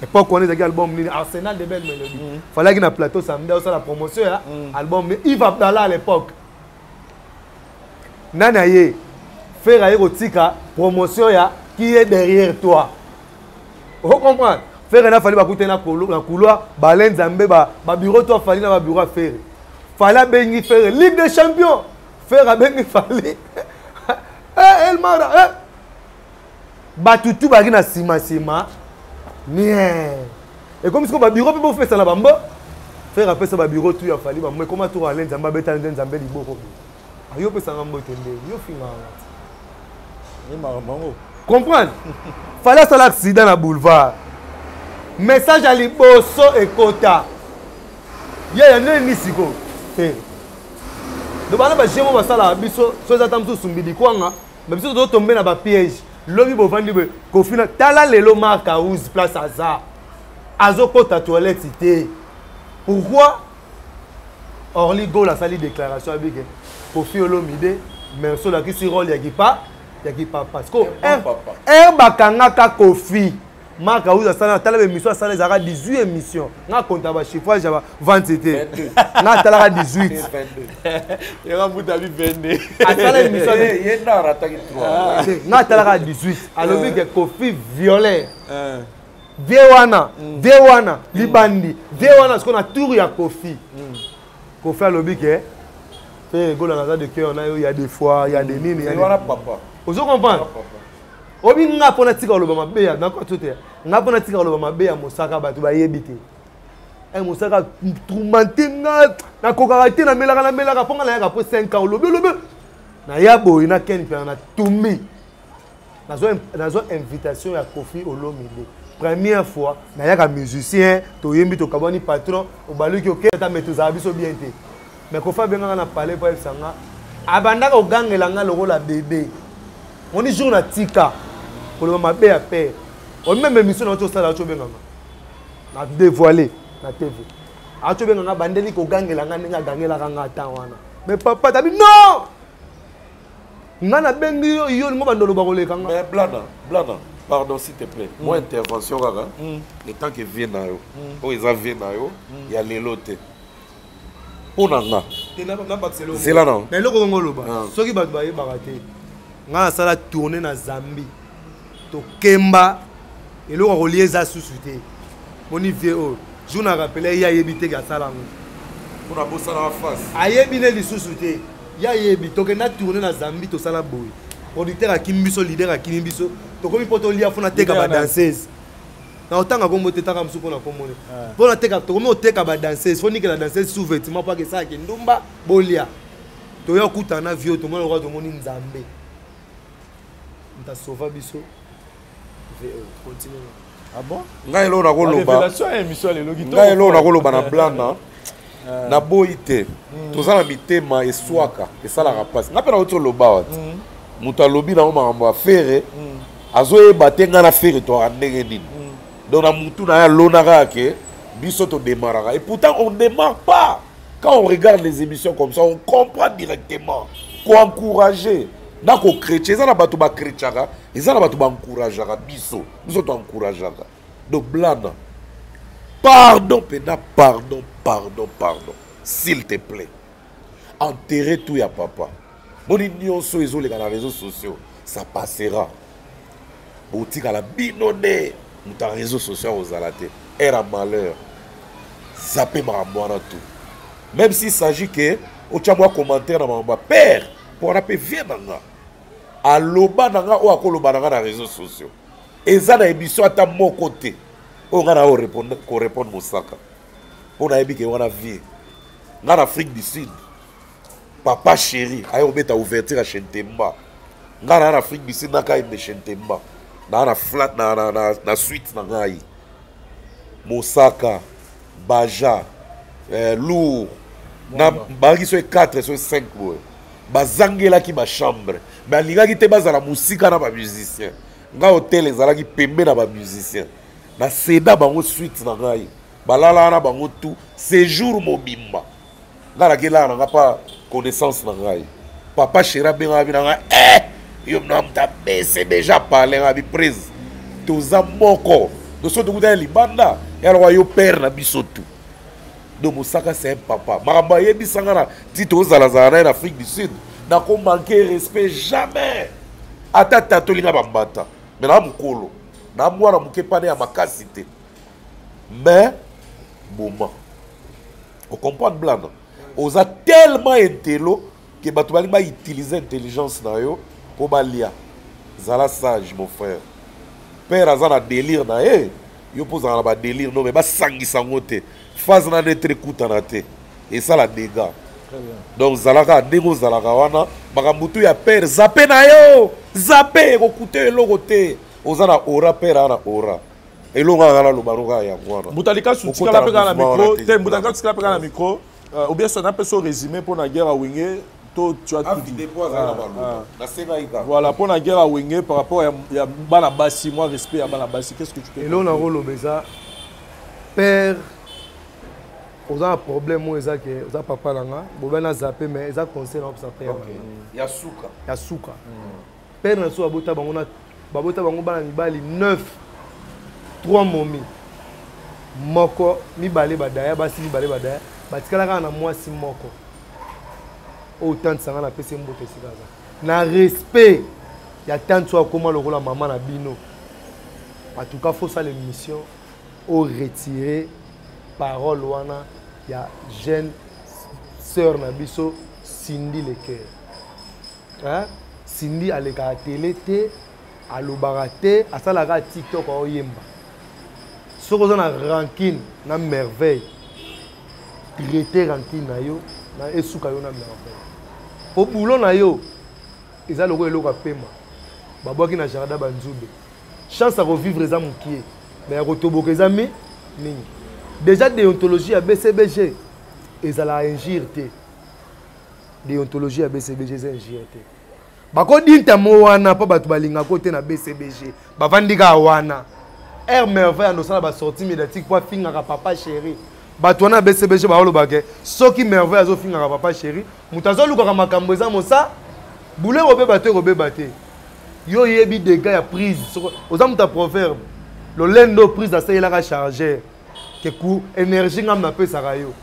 époque on est album ni Arsenal de belles mélodies fallait aller na plateau samedi on ça la promotion ya album mais Yves Abdallah à l'époque nana ye faire aéro tika promotion ya qui est derrière toi vous comprenez faire na fallait ba couter na couloir ba l'enzambe ba bureau toi fallait na ba bureau fallait bengi faire Ligue des Champions faire bengi fallait tellement batutu baki na sima bien et comme si ko ba bureau pe bo fait ça na bambo faire après ça ba bureau tout ya fali ba moi comment tout aller nzamba beta nzamba liboko ayo pe ça ngambo tende yo finga ni mamango comprendre fallait ça l'accident na boulevard message à liboso et kota ya nini siko donc bana ba jemo ba sala biso so za tamso sumbidi kwanga mais biso to tomber na ba piège lobi bo vandi be ko fina tala lelo marka house place hasard azokota toilette cité pourquoi Orly go la sali déclaration avec Kofi Olomide merci la qui si rôle yaki pas parce que bakanga ka Kofi marka house sala tala émission sala zara 18 émissions nga compta ba chiffrage ba 20 c'était nga tala 18 et nga buta bi 22 atala émission yenda rataki 3 nga tala 18 alobi que Kofi violé Viewana libandi Viewana ce qu'on a tour ya Kofi Kofi alobi que fait go la de cœur on a il y a des fois il y a des nini il y a Viewana papa vous comprenez obi nga pona tika oloba mabeya nako tote nga pona tika oloba mabeya mosaka bato ba yebite mosaka tourmenté nga na kokarate na melaka ponga na yaka po 5 ans olobi na yabo ina ken pe na tumi nazo invitation ya Kofi Olomide première fois na yaka musicien to yembi to kabani patron obaluki oketa metuza biso bien te mais Kofi benga na parler pour sanga abanda ko gangela nga lokola bébé on est jour na tika pour le mabe à père on même émission na to sala to benga na dévoiler na TV a to benga bandeli ko gangela nga ninga gangela nga tawana mais papa tabi non ngana bengi yo ngo bandolo ba koleka nga mais blana pardon s'il te plaît moi intervention kaka le temps que vient na yo o eza vient na yo ya lelo te pona nga c'est là non mais loko ngoloba soki ba ba yebakate nga sala tourner na Zambie to kemba eloko relier za susute moni vieux jour na rappeler ya yebite ga sala ngo pona bossa na face ayebi ne li susute ya yebi to ke na tourner na Zambie to sala boy producteur akimbiso leader akimbiso to komi poto lia fona teka ba danseuse na otanga kombo te taka msuko na komone pona teka to komi oteka ba danseuse foni ke la danseuse sous vêtement pas que ça ke ndumba bolia to ya kutana vieux to mona roi to moni Nzambe nta sauva biso continue ah bon ngai lo na koloba émission le logito ngai lo na koloba na blana na boite tozala mitema eswaka esalaka pasi nga mpe na oti loba wati moto alobi na makambo ya fere azoyeba te ngai na fere toaka ndenge nini donc na mutu na ye alonaka yake biso todemaraka et pourtant on démarre pas quand on regarde les émissions comme ça on comprend directement koencourager na kokretien eza na bato bakretchaka eza na bato baencourageaka biso toencourageaka donc blana pardon pena pardon s'il te plaît enterrer tout ya papa moni nyonso ezoleka na réseaux sociaux ça passera botikala bino nde moto ya réseaux sociaux ozala te era malheur zape makambo wana tout même s'il s'agit que otya mwa commentaire na makambo ya père mpona mpe vie na nga aloba na nga oyo akoloba na nga na réseaux sociaux eza na émission ata moko te oyo nga na korépondre mosaka mpo nayebi ke wana vie nga na Afrique du Sud papa chéri aye kobeta ouverture ya Shentemba nga na Afrique du Sud nakayembe Shentemba na flat na suite na ngai mosaka baja lourd na baki so 4 so 5 boye bazangelaki bachambre me alingaki te bazala mosika na bamusicien nga hotel ezalaki pembe na bamusicien na seda bango suite na ngai balala na bango tout séjour mobimba nga nakelaka nanga pa connaissance na ngai papa chéri abengaka bi na ngai yo mna muta bese déjà parler nga bi prise toza moko doso tokuta ya libanda yalokwa yo père na biso tout donc mosaka c'est un papa makambo ayebisanga na ti tozalazala na ye na Afrique du Sud nakomanke respect jamais ata tatolinga bambata me na mokolo na mwana moke pane ya makasi te mais boma ocomprendre blana oza tellement intello ke bato balingi bautilize intelligence na yo mpo balia zala sage mon frère père aza na délire na ye yo mpo ozala na badélire no me basangisa yango te phase na nde tre ekutana te esala dégâts donc zalaka ndenge ozalaka wana makambo tu ya père zape na yo zape ekokute eloko te oza na ora père aa na ora elongo anga naloba longo ya yango wana Mutalika sutikala mpe kaka na micro te Mutalika sutikala mpe kaka na micro ou bien so na mpe so résumé mpo na guerre ya wenge to tu as tout dit voilà pour la guerre à Wenge par rapport à bana basi moi respect à bana basi qu'est-ce que tu peux et là on a rôle beza père on a un problème moi ça que ça papa langa bobana zappé mais ça conseil na ça père ya suka père na so abota bango na babota bango bana mibali 9 3 momi moko mibale badaya basi mibale badaya batikala kana na mwasi moko autant de sanga na pese mbote sikaza na respect ya tant soit comment le rôle maman na bino en tout cas faut ça l'émission au retirer parole wana ya jeune sœur na biso Cindy Leker hein Cindy aleka télé te alobaka te asalaka TikTok oyemba soko na rankine na merveille traiter rankine na yo na esuka yo na merveille au boulot na yo ils ont le logo pema babaki na jardin banzube chance à revivre les amukié mais rotoboka les amis nini déjà déontologie à BCBG ils alla ingirté déontologie à BCBG c'est ingirté bako dinta mo wana pa batu balinga côté na BCBG bavandika wana air merveille no sala ba sortie médiatique pour finga papa chéri bato na BCBG ba holo bake soki merveille azo finga papa chéri mutazo luka makambo eza mosa boule robe baté yo yebi des gars ya prise aux âmes ta proverbe le lendo prise à ça il a chargeur que coup énergie ngam na pesa yo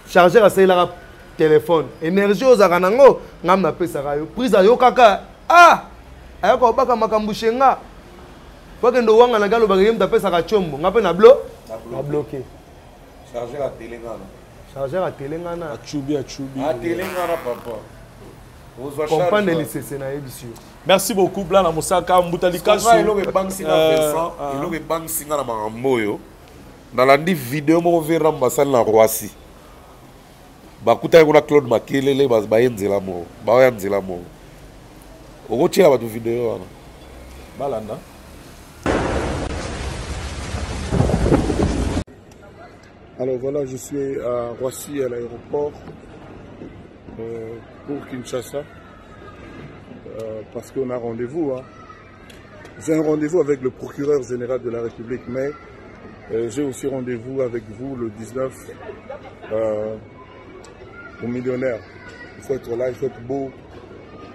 chargeur à ça il a téléphone énergie aux aranango ngam na pesa yo prise yo kaka ayako baka makambo shenga pake ndo wanga na galo bagayem ta pesa ka chombo ngape na bloqué chargeur à Telengana. Chargeur à Telengana. À Tchoubi. À Telengana, papa. Comprendre les CC na édition. Merci beaucoup, Blana Moussaka, Mutalika. Il y a le bank singa na Maramboyo. Dans la vidéo, on verra l'ambassade na Roissy. Bakuta yona Claude Makelele, bayendzela mo. Bayendzela mo. Okochela ba tu vidéo wana. Balanda. Alors voilà, je suis à Roissy, à l'aéroport, pour Kinshasa, parce qu'on a rendez-vous. Hein. J'ai un rendez-vous avec le procureur général de la République, mais j'ai aussi rendez-vous avec vous le 19 au Millionnaire. Il faut être là, il faut être beau.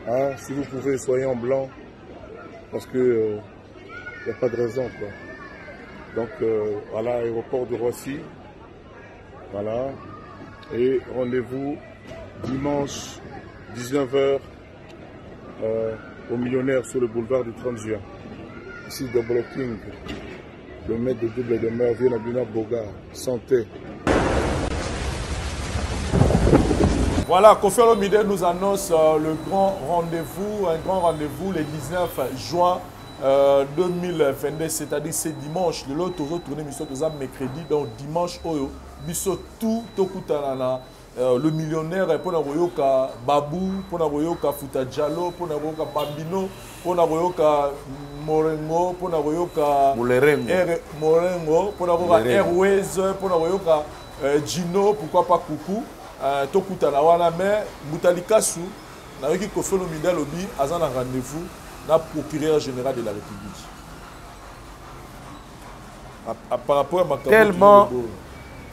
Hein. Si vous pouvez, soyez en blanc, parce que il n'y a pas de raison, quoi. Donc voilà, aéroport de Roissy. Voilà. Et rendez-vous dimanche 19h au Millionnaire sur le boulevard du 30 juin. Ici, Double King, le maître de double demeure, Vienna Boga. Santé. Voilà, Kofi Olomide nous annonce le grand rendez-vous, un grand rendez-vous le 19 juin 2022, c'est-à-dire c'est dimanche. De l'autre, tourner mission de mercredi, donc dimanche, biso tout tokutanana le millionnaire pour na Babou, pour na Futa Diallo, pour na Bambino, pour na Morengo, pour na Morengo, pour na Airways, pour na Gino, pourquoi pas Coucou, tokutana wana mais Mutalikasu na yoki Kofi Olomide lobi azana rendez-vous na procureur général de la République. Par rapport à ma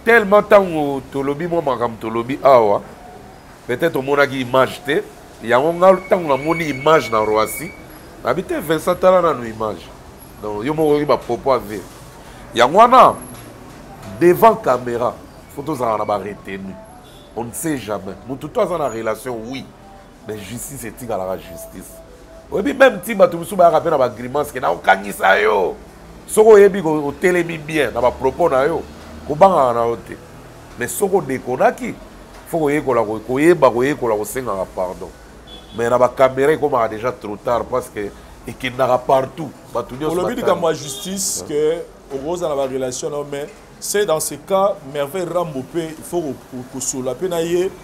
tellement tant tolobi moi makam tolobi awa peut-être au monaki image te ya ngonga tant na moni image na Roissy habite Vincent Tala na image donc yo mo ba propos avec ya ngwana devant caméra photos na ba retenu on ne sait jamais mutu to azana relation oui mais justice est égal à la justice oui même ti ba tubusu ba rappeler na ba grimace ke na okangisa yo soko yebi ko telemi bien na ba propos na yo kobanga na ote mais soko dekonaki faut koyekola koyeba koyekola kosenga pardon Mais la caméra est déjà trop tard parce que et qu'il n'aura partout. Pour le but de la justice, que Rose a la relation, mais c'est dans ce cas, merveille Rambopé, il faut que sur la peine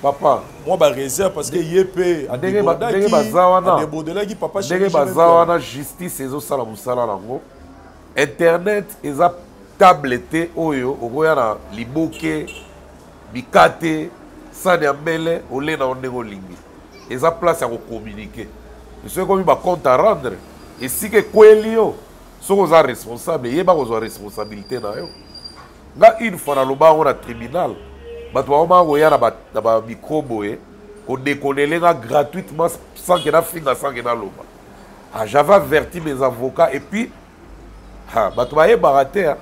papa. Moi, je réserve parce que Yépé a des papa la justice et Internet et la tablette, Oyo, Ogoyana, Liboke, Bikate, Sanyambele, Olena Onegolingi. Et ça place à communiquer. Et ce qu'on a compte à rendre. Et si que Koelio, sont responsables, il y a une responsabilité. Là, une fois dans le bas, on a tribunal. On a un micro, on déconne gratuitement sans qu'il y ait un film, sans qu'il y ait un loma. J'avais averti mes avocats et puis, on a baraté.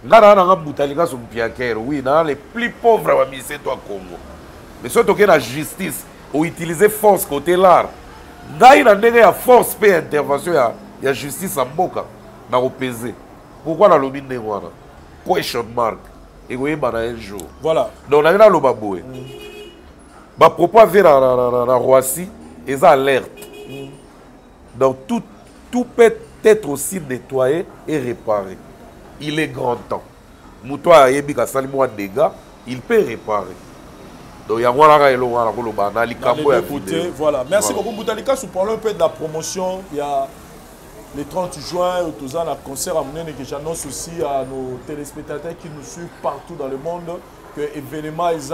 On a Boutaliga sur Piaker, oui, les plus pauvres à au Congo. Mais surtout que la justice, on utilise force côté l'art. Il y a force et intervention, il y a justice en Boka, dans le pesé. Pourquoi la lobby n'est pas? Question mark. Et vous voyez, un jour. Voilà. Donc, on a le baboué. Ma propos avec la Roissy, ils alertent. Donc, tout peut être aussi nettoyé et réparé. Il est grand temps. Moutoua et Bika Salimou a des dégâts, il peut réparer. Donc, il y a voilà. Merci beaucoup, Boutalika. Nous parlons un peu de la promotion. Il y a le 30 juin, nous avons un concert à Mounene que j'annonce aussi à nos téléspectateurs qui nous suivent partout dans le monde que l'événement est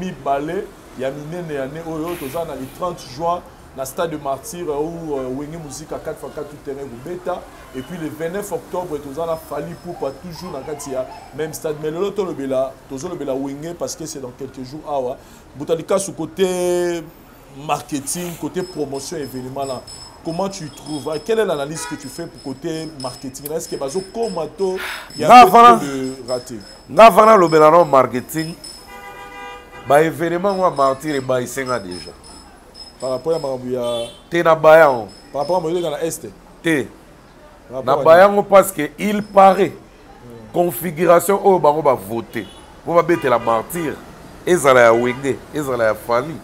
mis balai. Il y a Mounene et Ané Oyo, nous avons le 30 juin dans le stade de Martyr où Wenge Musique à 4x4 tout terrain ou bêta. Et puis le 29 octobre, nous avons fallu pour pas toujours dans le même stade. Mais le lot, nous avons Wenge parce que c'est dans quelques jours. Boutalika, sur côté marketing, côté promotion, événement là. Comment tu trouves? Quelle est l'analyse que tu fais pour côté marketing? Est-ce que il y a un peu de raté? Avant le marketing, l'événement Martyr est déjà. Par rapport à Par rapport à l'Est. Parce qu'il paraît configuration où on va voter pour mettre la Martyr. Et ça a Wenge, et ça a Fali.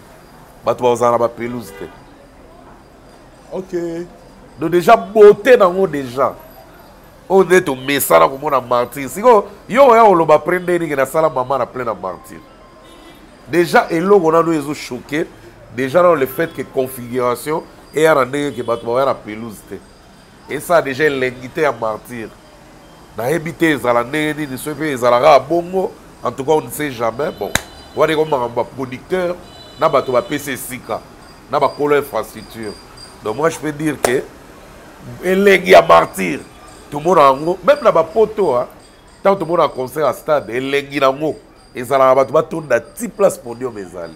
On va pelouse. Ok. Donc déjà beauté dans nous déjà. On est au message comme on a Martyr. Si on va prendre une salle maman a plein de Martyr. Déjà et là on a nous choqué. Déjà dans le fait que configuration et à que batouaya la pelouse. Et ça déjà l'invité à Martyr. Na habité ezalane ni de ce pays ezalara bongo. En tout cas on ne sait jamais. Bon, on va dire comme un producteur na bato ba PC Sika, na ba colo infrastructure. Donc moi je peux dire que elengi à Martyr, tout le monde en même là bas poto tant tout le monde a concert à stade elengi nango ezalaka bato ba tourner na 10 places podium ezali.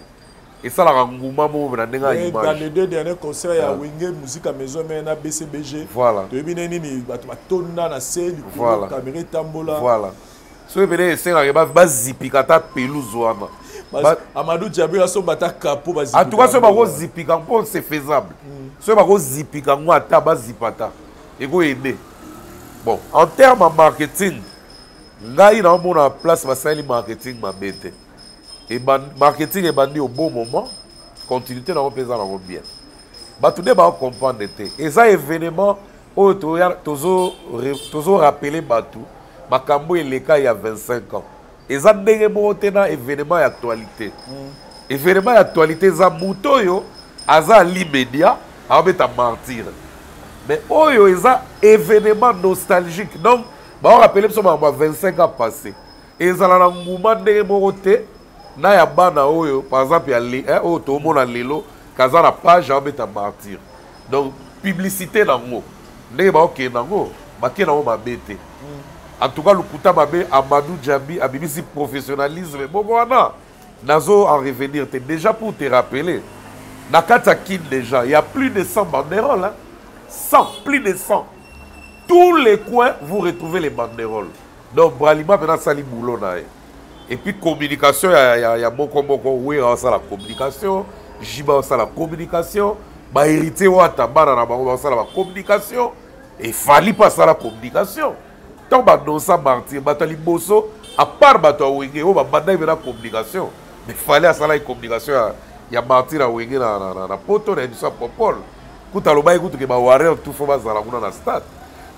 Et ça la rangouma mo na ndenga image. Dans les deux derniers concerts il y a Wenge Musique à maison mais na BCBG. Voilà. Tu bien nini bato ba tourner na scène voilà. Caméra tambola. Voilà. So bien c'est nga ba zipika ta pelouse wana. Amadou Diaby a son bata capo ba zipika. En tout cas ce ba zipika c'est faisable. Ce ba zipika ngwa ta ba zipata. Et go aider. Bon, en termes de marketing, là il a une place pour le marketing ma bête. Et marketing est bandé au bon moment, continuité dans le pays bien. Bah tout le monde comprendre et ça événement où toujours rappelé Batou, Makambo et les cas il y a 25 ans. Et ça un événement d'actualité. Événement d'actualité ça mutoyo, aza l'immédiat, avec un martyr. Mais oyo est un événement nostalgique. Donc bah on rappelle ça 25 ans passés. Et ça la mouvement de na ya bana oyo par exemple ya o to mona lelo kaza na page en mettre martyr. Donc publicité nango ndenge ba ok nango ba ke nango mabete. En tout cas le kuta mabe Amadou Diaby a BBC professionnalisme bon voilà nazo en revenir déjà pour te rappeler na Katakin déjà il y a plus de 100 banderoles hein? 100 plus de 100 tous les coins vous retrouvez les banderoles. Donc Bralima maintenant sali boulot na et puis communication, il y a beaucoup oui, ça la communication, Jiba ça la communication, bah hérité Wata banana ça la communication et fallait pas ça la communication. Tant bah dans ça Martyr, batali bosso à part bato wenge, oh bah banda la communication, mais fallait ça la communication ya martir awenge na poto na biso popol kuta loba ekutu ke ba warrior tout faut bazala kuna na stade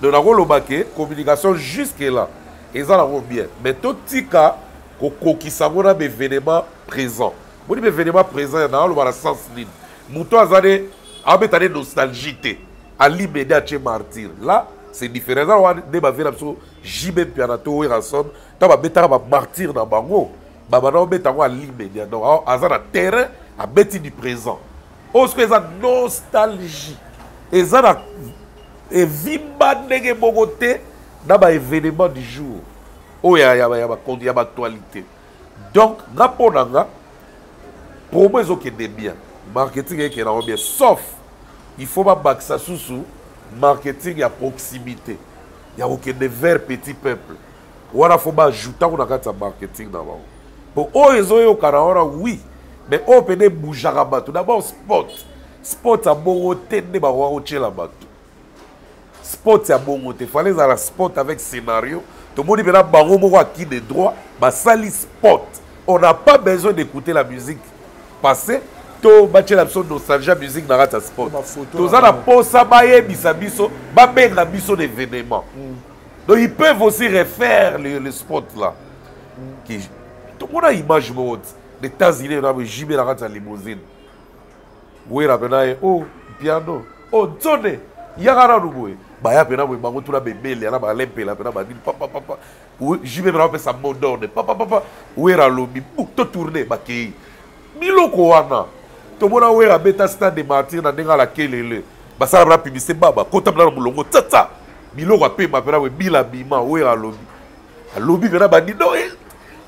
donc nakoloba ke communication jusque là eza nango bien mais totika kokokisa ngo na bévénement présent boni bévénement présent nakoloba na sens nini moto aza ne abeta ne nostalgie te alimede atie martir là c'est différent eza wana nde bavie na biso jibe mpiana to werason ntango babetaka bamartir na bango babana obeta yango alimede donc aza na terrain abeti du présent oyo soki eza nostalgie eza na evimba ndenge moko te na baévénement du jour oyo ya baactualité donc nga mpo na nga promo ezokende bien marketing ekende yango bien sauf il faut babakisa susu marketing ya proximité ya kokende vers petit peuple wana fo baajoutako na kati ya marketing na bango po oyo ezoyokana wana oui mais oyo pene ebougeaka bato d'abord sport ya bongo te nde bakoka kotyela bato sport ya bongo te fale ezala sport avec scénario tomoni mpena bango moko aki de droit basali sport on n'a pas besoin d'écouter la musique passée to batyela biso nostalgie ya musique na kati ya sport toza na mposa bayebisa biso babenga biso d'événement donc ils peuvent aussi refaire le sport là tomona image moko te les États-Unis na jibe na kati ya limousine wera pena ye oh piano oh nzone yaka nanu boye baya pena boye bango tuna bebele ana balempela pena badini papa jibe pena bapesa modone papa wera lobi to tourne bakei biloko wana tomona wera beta stade de martyr na ndenge ala kelele basala bana publicité baba kota bana mulongo tata biloko apema pena boye bila bima wera alobi pena badini no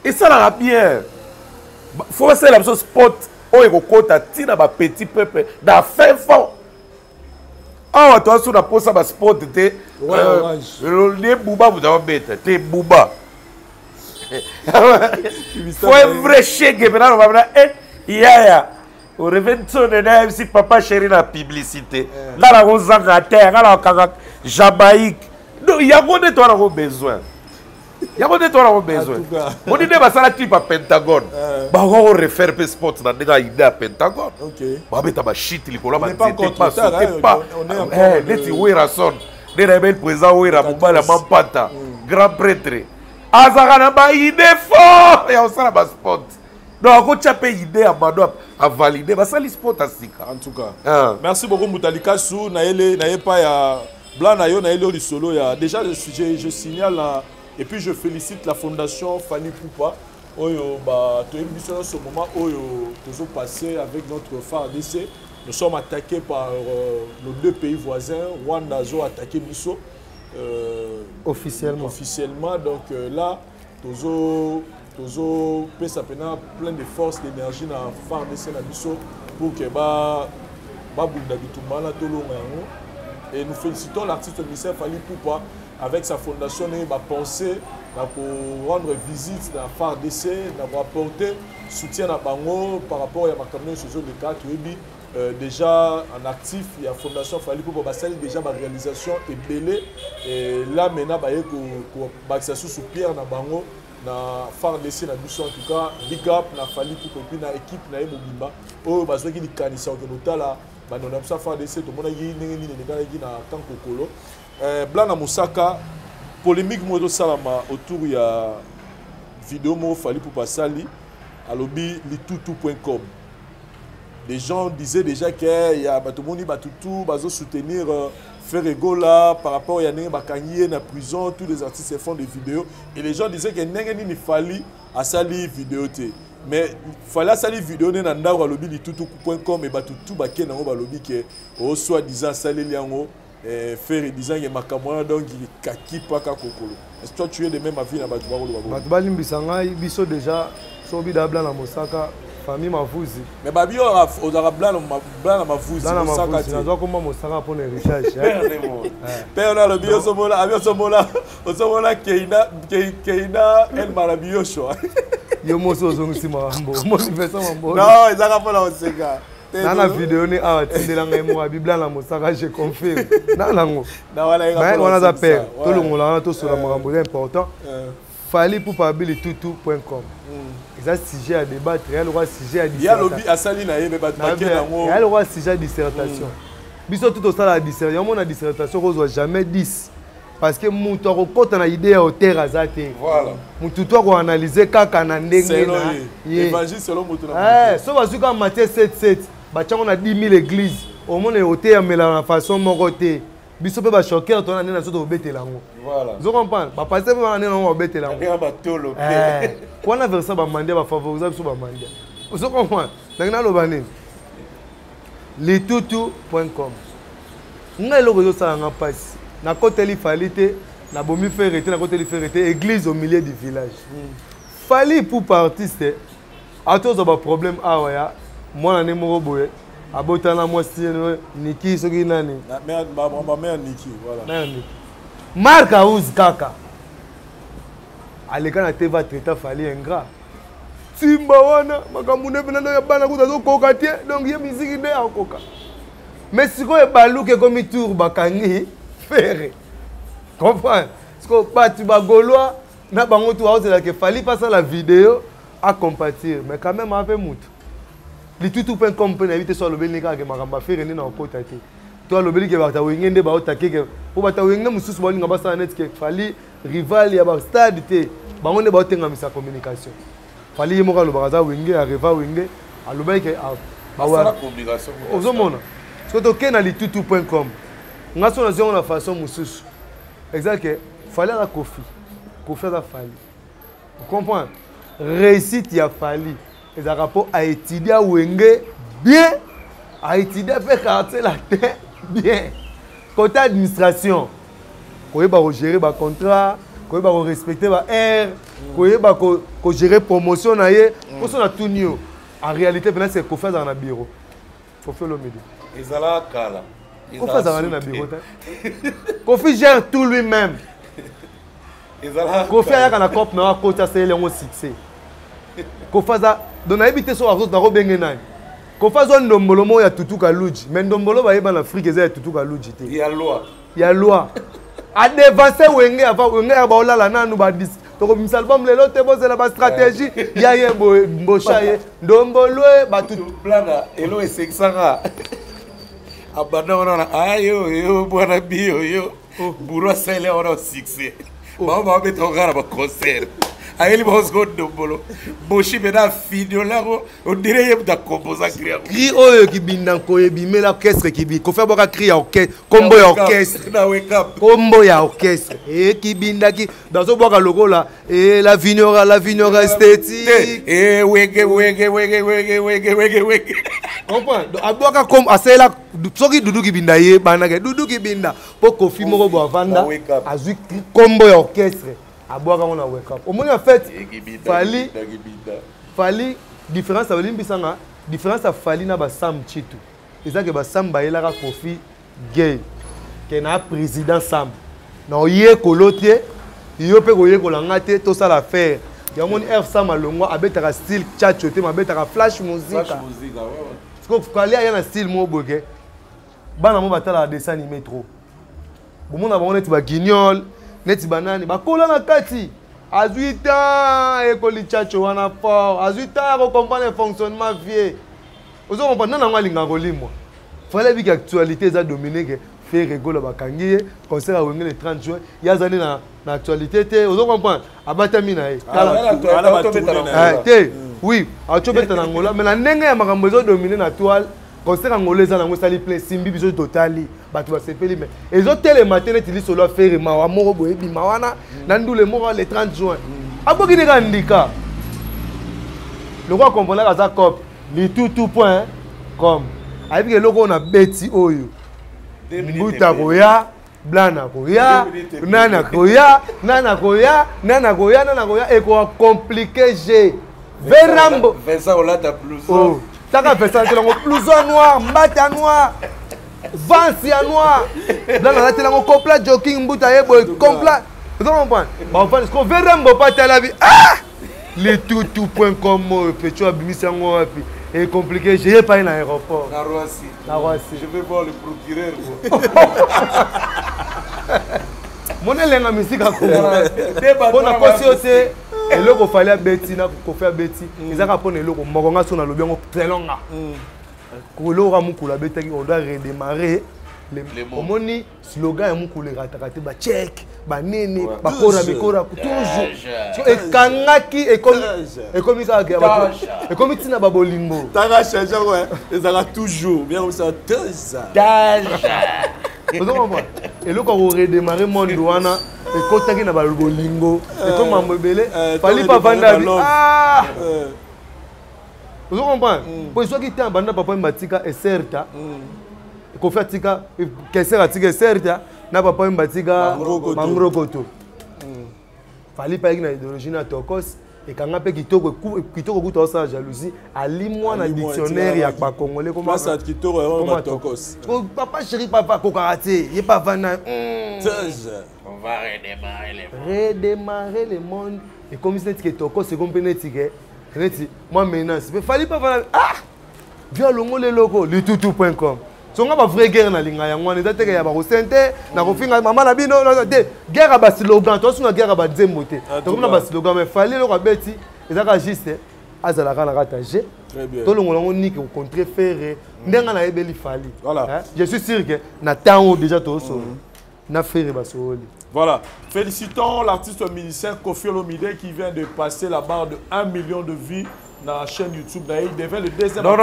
esalaka bien faut passer la chose sport oyo ekokota ntina bapetit peuple na fin fond awa toa so na posa basport te ne buba buta babeta te buba faut un vrai chèque pena no babana yaya oreventone na mc papa chéri na publicité nga na kozanga te nga na okanga jamaïque donc yango nde toa nango besoin yango nde toa nango besoin moni nde basala clip ya Pentagone bakoko refaire mpe sport na ndenge aide ya Pentagone babeta bashit likolo banzete basote pa neti werason nde na ebeli président wera mobali ya mampata grand prêtre azaka na baide fort ya kosala basport donc akotya mpe ide ya mano avalide basali sport asika en tout cas merci beaucoup Mutalikasu naye pa ya blanc na yo naye oli solo ya déjà je signale et puis je félicite la fondation Fanny Poupa oyo ba to émission ce moment oyo tozo passé avec notre phare DC nous sommes attaqués par nos deux pays voisins Rwanda zo attaqué biso officiellement donc là tozo pesa pena plein de force d'énergie na phare DC na biso pour que ba bunda bitumana tolonga yango et nous félicitons l'artiste Michel Fanny Poupa avec sa fondation, il va penser pour rendre visite à la phare DC, pour apporter soutien à Bango par rapport à ma camion sur le cas déjà en actif, il y a la fondation Fali pour déjà ma réalisation est belle et là maintenant pour baxation sous pierre na Bango na phare DC na biso en tout cas big up na Fali pour puis na équipe na Mobimba oh bazo ki likanisa que notala ba na ça phare DC to mona yi nini na Kankokolo Blana Moussaka, polémique modo salama autour ya vidéo mo Fali Poupa sali à lobby litutu.com. Des gens disaient déjà que y a batomoni batutu bazo soutenir Ferregola par rapport à Nenge Bakanye na prison, tous les artistes font des vidéos et les gens disaient que Nenge ni Fali a sali vidéo té. Mais Fali sali vidéo na ndaro à lobby litutu.com et batutu bakena ngo ba lobby que au soit disant sali liango faire disant que makamwana donc kaki paka kokolo. Est-ce que toi tu es de même avis na batu ba kolo ba? Batu ba limbisanga biso déjà sobi dabla na Mosaka famille mavuzi. Mais babi o blanc na mavuzi Mosaka ti. Na doit comment Mosaka pour les recherches. Père na le bio somola abio somola keina el marabio show. Yo moso zongisi mambo. Mo investa mambo. Non, ezaka pour la Oseka. Dans la vidéo, ni ah tindela moi Biblia na Mosaka je confirme. Na lango. Na wala on a peur. Tout le monde là tout sur la marambo important. Fali pour parler tutu.com. C'est un sujet à débattre, il y a le droit sujet à dissertation. Il y a lobby à Salina, il y a le droit sujet à dissertation. Biso tout au stade la dissertation, on a dissertation qu'on soit jamais 10. Parce que mon tour quand on a idée au terre azate. Voilà. Mon tuto qu'on analyser kaka na ndenge na. Évangile selon mon tour. So va suka Matthieu 7:7. Ba on a 10 000 églises. Au monde au terre mais la façon mon côté. Biso pe ba choquer on a na so to betela ngo. Voilà. Vous comprenez? Ba passer ba na ngo betela ngo. Ba tolo. Quand on a versé ba mandia ba favoriser so ba mandia. Vous comprenez? Ndanga lo bani. Letutu.com. Nga eloko zo sala nga passe. Na côté li Falité, na bomi faire arrêter na côté li faire arrêter église au milieu du village. Fali pour artiste. A tous ba problème awa ya. Moi na moko boye. Abotana moi si Niki soki nani. Na mère Niki, voilà. Marc Aouz kaka. Aleka na teva traiter Fali ingrat. Simba wana makamune bena ya bana kuta zo koka tie donc ye musique de akoka. Mais si ko e baluke comme tour bakangi faire. Comprends? Parce que batu ba gaulois na bango tu aoze la que Fali passer la vidéo à compatir mais quand même avec mutu. Li tutu.com peut éviter sur le belika que makamba faire ni na okota te. Toi le belika ba ta wengende ba otake ke po ba ta wengende mususu ba linga ba sa net ke Fali rival ya ba stade te. Bango ne ba otenga misa communication. Fali mo ka lo ba za wenge arriva wenge aloba ke ba wa communication. Ozomona. Parce que to na li tutu.com. Nga so na zio na façon mususu. Exact que Fali la Kofi. Kofi la Fali. Vous comprenez? Réussite ya Fali. Et ça rapport à étudier wenge bien, à étudier faire quartier la terre bien. Côté administration, koye ba gérer ba contrat, koye ba respecter ba air, koye ba ko gérer promotion na ye, ko so na tout nio. En réalité maintenant c'est Kofi dans na bureau. Kofi le midi. Ezala kala. Kofi dans na bureau. Kofi gère tout lui-même. Kofi a kana cop na coach a c'est le succès. Kofi za donc na habité so azo na robenge nani. Kofi zo ndombolo mo ya tutu kaluji, mais ndombolo ba yeba na Afrique za tutu kaluji te. Il y a loi. Il y a loi. A dévancer wenge avant wenge ba olala nanu ba dis. To ko misalbam lelo te bo la ba stratégie ya ye mbosha ye ndombolo ba tutu planga elo e 500 abana wana ayo yo bwana bio yo buro sele ora 6 ba beto ngara ba concert ayeli bosgo ndombolo boshi bena video lako on dirait yeb da composa créer cri oyo kibinda koye bimela orchestre kibi ko faire boka cri orchestre combo ya orchestre na wake up combo ya orchestre et kibinda ki dans boka lokola et la vignora esthétique et wege comprends donc aboka comme asela soki dudu kibinda ye banake dudu kibinda po Kofi moko bo avanda azui combo ya orchestre aboka on a wake up au moins en fait Fali différence à Olimbisanga différence à Fali na ba Sam Chitu c'est que ba Sam ba elaka Kofi gay que na président Sam na oye kolotie yo pe koye kolanga te to ça l'affaire ya mon F Sam alongwa abetaka style chachote mabetaka flash musique ouais parce que Fali a un style mo boke bana mo batala dessin animé trop bon mon abonné ti ba guignol neti banani bakola na kati à 8 ans ekoli chacho wana fort à 8 ans ko comprendre le fonctionnement vieux vous comprenez na ngalinga kolimwa fallait bi actualité za dominer que faire rigolo bakangi concert a wenge le 30 juin ya zani na actualité te vous comprenez abatami na ye te oui a chobeta na ngola mais na ndenge ya makambo zo dominer na toile concert angolais za nango sali plein simbi biso totali batu ba sepeli mais ezo tele matin tili solo faire mawa moko boye bi mawana na ndule moko le 30 juin aboki ne kandika le quoi comprendre ka za cop litutu.com avec loko na beti oyo mbuta koya blana koya nana koya et ko compliqué j'ai Verambo Vincent Olata plus taka Vincent c'est le plus noir mbata noir Vance ya noir blana la tela ko complet jogging mbuta yebo complet vous comprenez ba fan ko Verambo pas ta la vie ah letutu.com petit abimisa ngo wapi et compliqué j'ai pas un aéroport na Roissy je vais voir le procureur Mon elenga musique à Congo. On a conscience et le qu'on fallait Betty na qu'on fait Betty. Ils ont rappelé le qu'on moronga sur na lobiango très longa. Kolo ramukula Betty on doit redémarrer. Au moni slogan ya mukule ratakate ba check ba nene ba kora mikora toujours. Et kangaki et comme ça et comme tina ba bolingo. Tanga changer ouais. Ils ont toujours bien comme ça vous comprenez? Et là, quand on redémarre mon douana, et quand on a un bolingo, et comme on belé, fallait pas vendre. Ah! Vous comprenez? Pour ceux qui étaient en bande papa mbatika et certa, qu'on fait tika, qu'est-ce que tika certa, n'a papa mbatika mangrokoto. Fallait pas une idéologie na tokos. Et quand on a kitoko kuto sa jalousie, ali moi na dictionnaire ya pa congolais comment ça kitoko vraiment tokos. Papa chéri papa kokaraté, il pas vana. On va redémarrer le monde et comme c'est que tokos c'est comme pénétique. Moi menace, mais fallait pas vana. Ah! Via le logo letutu.com. So nga ba vraie guerre na linga ya ngwana tete ya ba resente na kofinga mama na bino de guerre ba slogan to sunga guerre ba zembote donc na ba slogan mais fallait le rabeti ezaka juste azala kana katager très bien to longo longo ni ko contre faire ndenga na ebeli fali voilà je suis sûr que na temps déjà to so na faire ba soli. Voilà, félicitons l'artiste musicien Koffi Olomide qui vient de passer la barre de 1 million de vues dans la chaîne YouTube. Il devient le deuxième non.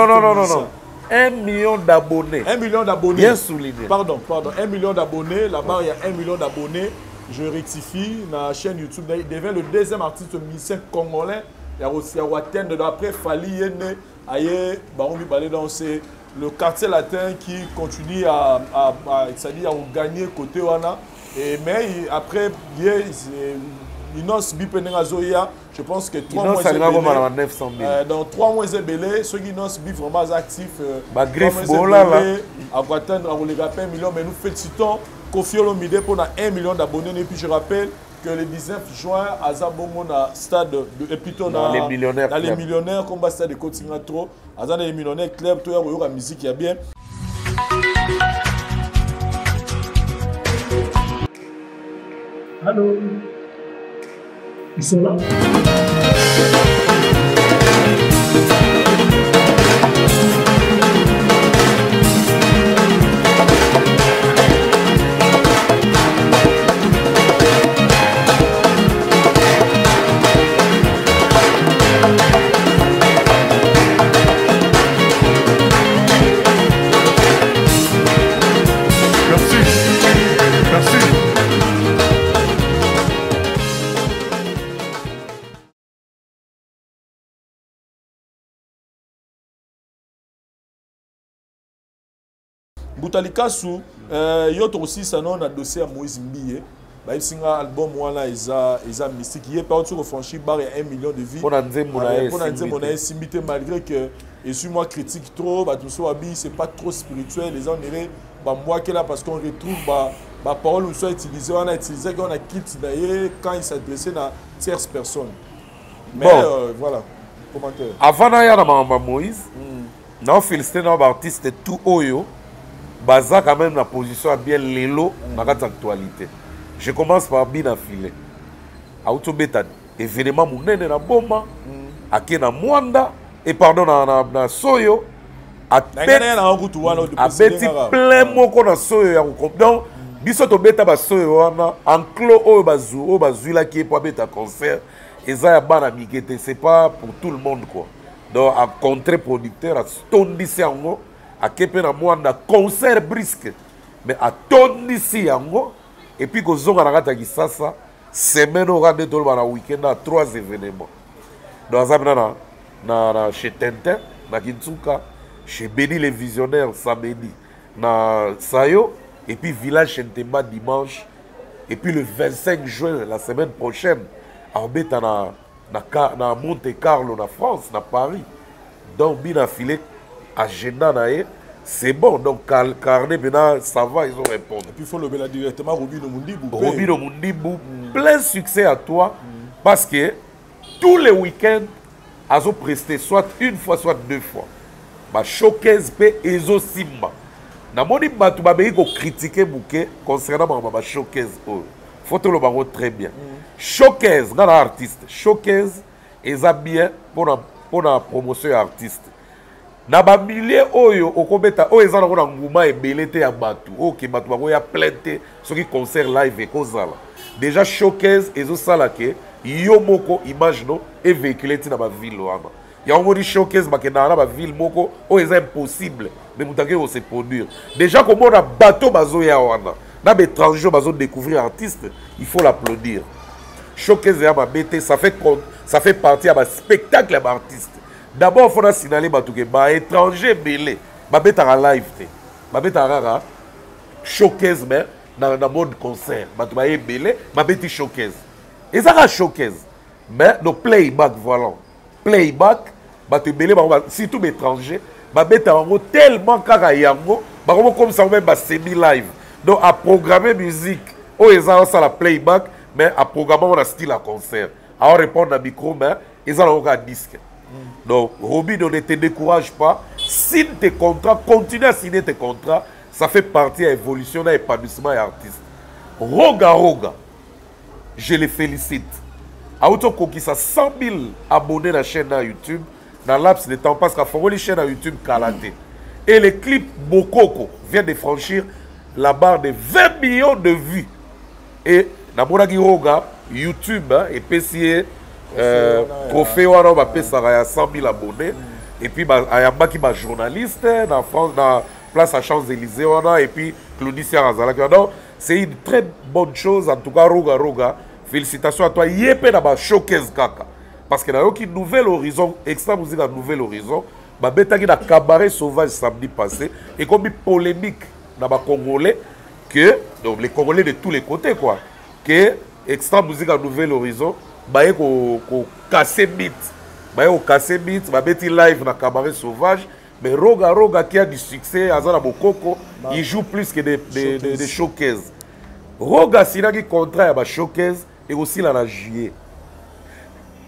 1 million d'abonnés. 1 million d'abonnés. Bien souligné. Pardon. 1 million d'abonnés. Là-bas, il y a 1 million d'abonnés. Je rectifie. Dans la chaîne YouTube, il devient le deuxième artiste musicien congolais. Il y a aussi Waten. Après, Fali Yene, Aye, Baroumi Balé, c'est le quartier latin qui continue à gagner côté Wana. Mais après, Inos Bipenenga Zoya, je pense que 3 mois dans 3 mois belé, ceux qui Inos Bi vraiment actifs, à atteindre à 1 million, mais nous félicitons Koffi Olomide pour 1 million d'abonnés. Et puis je rappelle que le 19 juin, à Zabongo, na stade de plutôt dans les millionnaires, comme stade de Cotinga trop, à les millionnaires club, tout la musique, il y a bien. Allô? Ils sont là. Boutalikasu, yoto aussi ça non a dossier à Moïse Mbiye. Bah il singa album voilà isa mystique. Il est pas au franchi barre 1 million de vues. Pour Anze Monae Simbité malgré que et suis moi critique trop, bah tout ça c'est pas trop spirituel. Les gens diraient bah moi qui là parce qu'on retrouve bah parole ou soit utilisé on a utilisé qu'on a quitté d'ailleurs quand il s'adressait à tierce personne. Mais voilà commentaire. Avant d'ailleurs à Moïse, non félicité nos artistes tout oyo. Baza quand même la position à bien l'élo dans l'actualité. Je commence par bien filer. Autobétan, événement mounene na bomba, ake na Mwanda, et pardon na Soyo, a beti plein moko na Soyo ya donc biso to beta ba Soyo wana enclos oyo bazu la qui est pour beta concert, eza ya bana mikete, c'est pas pour tout le monde quoi. Donc à contre-producteur à stondisi yango à Kepe na Mwanda concert brisque mais à tondisi yango et puis kozonga na kata kisasa semaine au rande tolo na week-end à 3 événements dans azabina na chez Tintin na Kinsuka chez Béni les visionnaires samedi na Sayo et puis village Chentemba dimanche et puis le 25 juin la semaine prochaine à Obeta na Monte Carlo na France na Paris donc bien affilé agenda nae c'est bon donc carnet maintenant ça va ils ont répondu et puis il faut le mettre directement Robino Mundibou plein succès à toi parce que tous les week-ends ils ont presté soit une fois soit 2 fois ba showcase pe ezo simba na moni batu ba beiko critiquer bouquet concernant ba showcase faut te le barreau très bien. Showcase, dans l'artiste. Showcase, ils ont bien pour la promotion artiste. Na ba milliers oyo okobeta oyo ezana ko na nguma ebelete ya batu OK batu bako ya plainte ce qui concert live et kozala déjà showcase ezo sala ke yo moko image no et véhiculer na ba ville wana ya ngori showcase bakenda na ba ville moko oyo eza impossible mais mutake o se produire déjà comme on a bateau bazo ya wana na ba étranger bazo découvrir artiste il faut l'applaudir showcase ya ba BT ça fait partie à ba spectacle à artiste. D'abord, il faut signaler que les étrangers belés, ils sont en live. Ils sont en showcase, mais dans le mode concert. Ils sont belés, ils sont showcase. Ils sont en showcase. Mais le playback, voilà. Playback, ils sont belés, surtout les étrangers. Ils sont tellement comme ça, même semi-live. Donc, à programmer musique, ils sont en playback, mais à programmer un style à concert. À répondre à micro, mais ils sont en disque. Donc, Robin, ne te décourage pas. Signe tes contrats, continue à signer tes contrats. Ça fait partie de l'évolution et l'épanouissement des artistes. Roga, je les félicite. À autant qu'on a 100 000 abonnés à la chaîne YouTube, dans laps de temps, parce qu'à fond, les chaînes YouTube Kalaté. Et le clip Bokoko vient de franchir la barre de 20 millions de vues. Et dans mon Roga, YouTube et PCA. Trophée on va payer 100 000 abonnés et puis il y a un journaliste dans France dans place à Champs-Élysées et puis Claudie Razalak. Donc c'est une très bonne chose en tout cas. Roga félicitations à toi. Yépé dans showcase kaka parce que dans une nouvelle horizon extra musique à nouvel horizon babetaki na cabaret sauvage samedi passé et comme une polémique dans les Congolais que donc les Congolais de tous les côtés quoi que extra musique à nouvel horizon baye ko casser beat babeti live na cabaret sauvage mais Roga qui a du succès azana bokoko il joue plus que des showcase Roga sinaki contrat ya ba showcase et aussi la juillet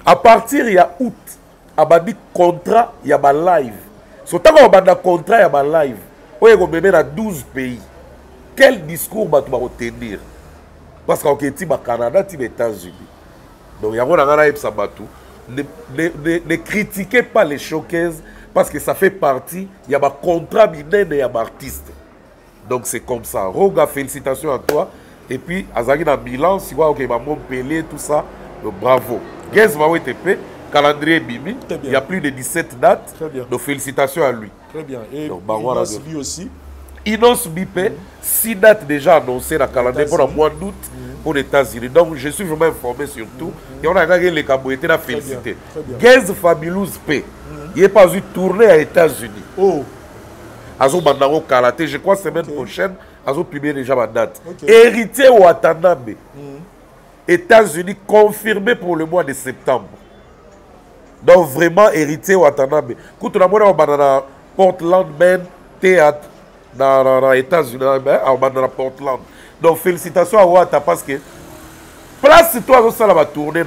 à partir il y a août abandi contrat ya ba live so tant qu'on banda contrat ya ba live oye ko bébé na 12 pays quel discours ba tu ba retenir parce qu'au Canada ti États-Unis. Donc, ne critiquez pas les showcases parce que ça fait partie, il y a un contrat mineur et il y a un artiste. Donc, c'est comme ça. Roga, félicitations à toi. Et puis, Azagi dans Milan, si vous avez Montpellier, tout ça, donc, bravo. Guess va TP, calendrier Bimi, il y a plus de 17 dates. Donc, félicitations à lui. Très bien. Et donc, lui aussi. Inos Bipé, 6 dates déjà annoncées dans le calendrier pour le mois d'août pour les États-Unis. Donc je suis vraiment informé sur tout. Et on a gagné les caboyetés à féliciter. Gaz Fabulous P. Il n'est pas eu tourner aux États-Unis. Oh. Azo Bandaro Kalaté, je crois semaine prochaine, Azo publié déjà ma date. Héritier Watanabe. États-Unis confirmé pour le mois de septembre. Donc vraiment héritier Watanabe. Quand on a dans Portland Men Théâtre. Dans les États-Unis, dans Portland. Donc, félicitations à Wata parce que place toi ça va tourner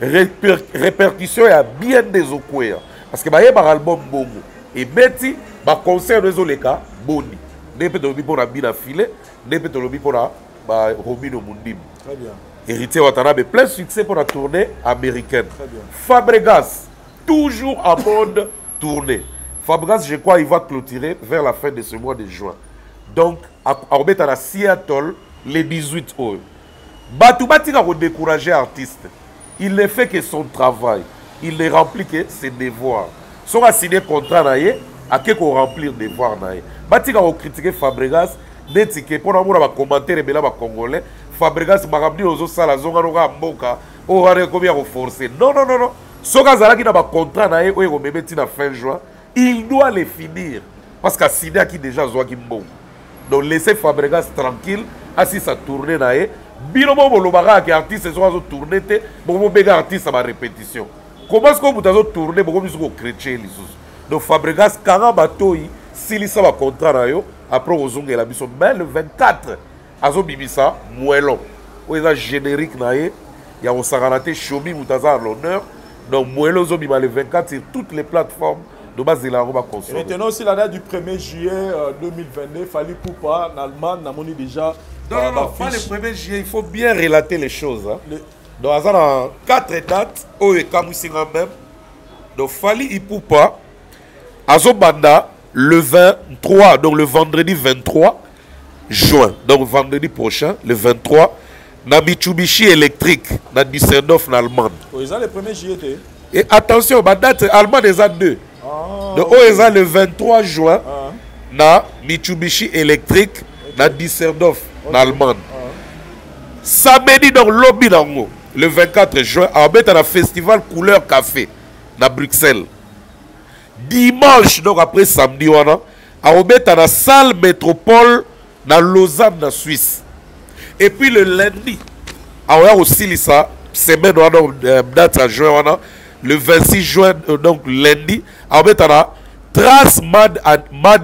répercussion a bien des okouya parce que il y a un album bongo et Betty va concert les cas boni ne peut te pour la bina filé ne peut te pour la Robino Mundim. Très bien. Héritier Watanabe plein succès pour la tournée américaine. Très bien. Fabregas toujours en mode tournée. Fabregas, je crois, il va clôturer vers la fin de ce mois de juin. Donc, à Seattle, les 18 heures. Batoubati a découragé l'artiste. Il ne fait que son travail. Il ne remplit que ses devoirs. Si on a signé un contrat, à qui qu'on remplir des devoirs. Bati a critiqué Fabregas, d'étiqueter pour avoir un commentaire et un Congolais. Fabregas m'a ramené aux autres salles, aux autres mboka, aux autres combien forcé. Non. Si on a un contrat, on a un fin juin. Il doit les finir. Parce qu'à Sida qui déjà zoa qui bon. Donc laissez Fabregas tranquille. Assis sa tournée nae. Bilomo bolobara qui artiste sont à tourner te. Bon béga artiste à ma répétition. Comment est-ce que vous avez tourné beaucoup plus que chrétien les sous. Donc Fabregas Karabatoyi s'il ça va contrat nayo après aux ongles la mission mais le 24 azo bibisa moellon. Où est générique nae. Il y a au Saranaté Chomi Moutaza à l'honneur. Donc moellon zo bima le 24 sur toutes les plateformes. Maintenant aussi la date du 1er juillet 2022, Fali Poupa, en Allemagne, on a déjà Non, pas le 1er juillet, il faut bien relater les choses. Hein. Donc, il y a 4 dates, même. Donc, Fali Ipupa, Azobanda, le 23, donc le vendredi 23 juin, donc vendredi prochain, le 23, na Mitsubishi électrique, na Düsseldorf, en Allemagne. Ils ont le 1er juillet. Et attention, ma date allemande est à 2. Donc, ils ont le 23 juin, na Mitsubishi électrique, na Düsseldorf, en Allemagne. Samedi, donc, lobby nango, le 24 juin, à un festival couleur café, na Bruxelles. Dimanche, donc après samedi, on a la salle métropole dans Lausanne, en Suisse. Et puis le lundi, on a aussi ça, semaine, date à juin, le 26 juin, donc lundi, on a la Trans Made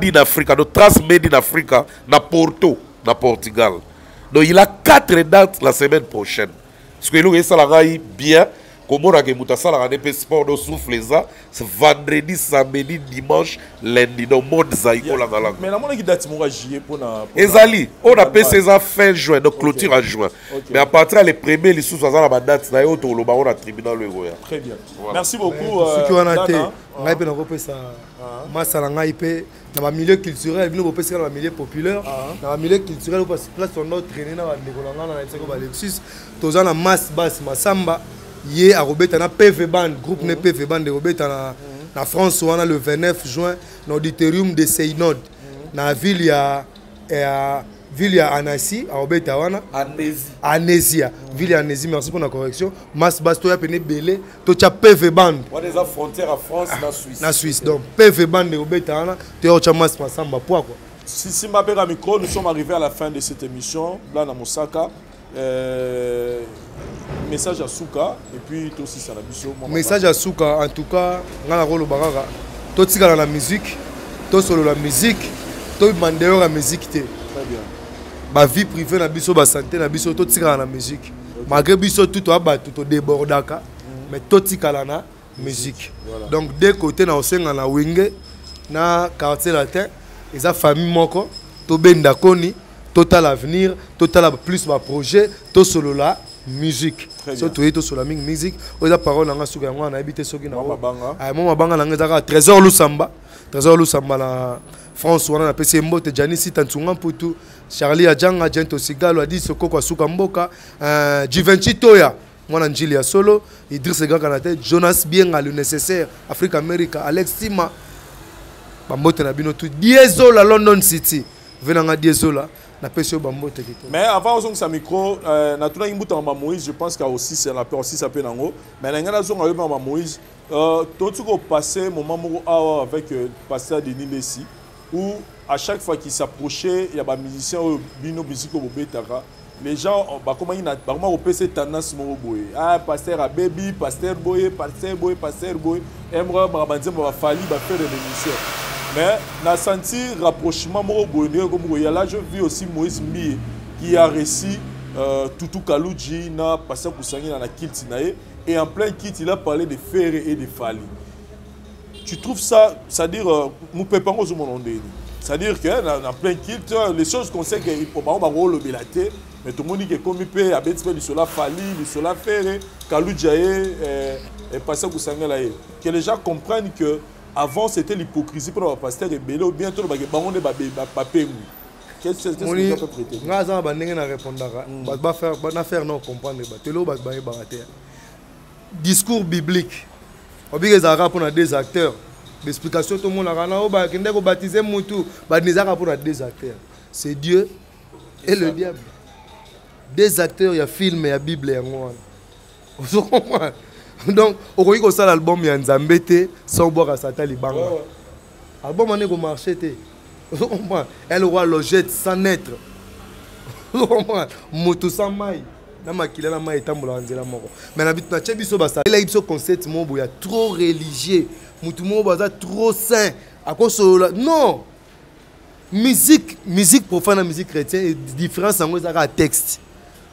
in Africa, donc Trans Made in Africa, na Porto, na Portugal. Donc il a 4 dates la semaine prochaine. Parce que nous, ça l'a bien. Comment on a des sport de souffle, c'est vendredi, samedi, dimanche, lundi. Donc, monde zaïko la galang. Mais la monnaie qui date mon juillet pour na. Ezali, on a passé ça fin juin, donc clôture en juin. Mais à partir des premiers, les sous à la date, là, on a tribunal le roya. Très bien. Merci beaucoup. Ce qui on a été, on a repris ça. Massa na ngaipe, dans le milieu culturel, nous repris ça dans le milieu populaire. Dans le milieu culturel, parce que là, on a traîné dans le décollement, dans le Alexis, tous en a masse basse, massamba. Hier à Robert, on a PV Band, groupe ne PV Band de Robert en France, on a le 29 juin, dans l'auditorium de Seynod. Dans la ville, il y a Annecy, à Robert Tawana. Anésia. Ville Anésia, merci pour la correction. Mas Basto, il y a Belé, tu as PV Band. On a des frontières en France, en Suisse. En Suisse, donc PV Band de Robert Tawana, tu as Mas Massamba. Pourquoi? Si ma père a micro, nous sommes arrivés à la fin de cette émission, là dans Mosaka. Message à Souka et puis aussi ça la mission. Message à Souka, en tout cas, on a la rôle au barara. Tout ce dans la musique, tout solo la musique, tout mandeur la musique. Très bien. Ma vie privée, la biso, la santé, la biso, tout ce dans la musique. Malgré biso tout a battu, tout débordaka, mais tout ce dans la musique. Donc deux côtés, on a na wingé, na quartier latin, et sa famille moko, tout bendakoni. Total avenir, total plus ma projet, tout solo la musique. Surtout tout solo la musique. On a parole dans la souga, on a habité soki na. Moi banga na ngeza Trésor Lusamba la France, on a appelé Mbote Janisi Tantunga Putu, Charlie Adjanga Jento Sigalo a dit soko kwa suka mboka, Givenchy Toya, moi Njili ya solo, Idriss Ega Kanate, Jonas Bienga le nécessaire, Afrique America, Alex Sima, Bambote na bino tout, Diesel à London City, venanga Diesel là. Mais avant on sa micro, natuna imbuta en Moïse, je pense qu'il y a aussi c'est la peur aussi ça peut nango. Mais na ngala zonga en Moïse, tout ce qu'on passé moment avec pasteur Denis Lessi où à chaque fois qu'il s'approchait, il y a des musiciens bino musique au Betara. Les gens comment il a vraiment opéré tendance mo boy. Ah pasteur Abebi, pasteur Boy, aimerait Brabandien va falli va faire des émissions. Mais on a senti rapprochement là je vis aussi Moïse Mie qui a réussi Toutou Kalouji na passé Koussangi dans la kit et en plein kit il a parlé de Ferré et de Fali. Tu trouves ça, c'est-à-dire nous préparons au monde c'est-à-dire que dans plein kit les choses qu'on sait qu'il faut pas le bélaté mais tout le monde dit que comme il peut habiter du sola Fali, du sola Ferré, Kalouji et passé Koussangi là que les gens comprennent que avant, c'était l'hypocrisie pour le pasteur rebelle ou bientôt le baron de papé. Qu'est-ce que vous avez prêté? Nous avons répondu. Non comprendre. Discours biblique. On dit que ça pour des acteurs. L'explication tout le monde a baptisé Moutou. Pour des acteurs. C'est Dieu et le diable. Des acteurs, il y a film et il y a Bible. Vous comprenez? Donc, on voit que ça l'album est Nzambete sans boire à Satan Libanga. L'album est marché. Elle aura logé sans naître. Moto sans maille. Na makila na maille tambola nzela moko. Mais na bitu na chebiso basa. Il a eu concept mobo ya trop religieux. Mutu mobo baza trop saint. À cause non. Musique profane, musique chrétienne, et différence en un texte.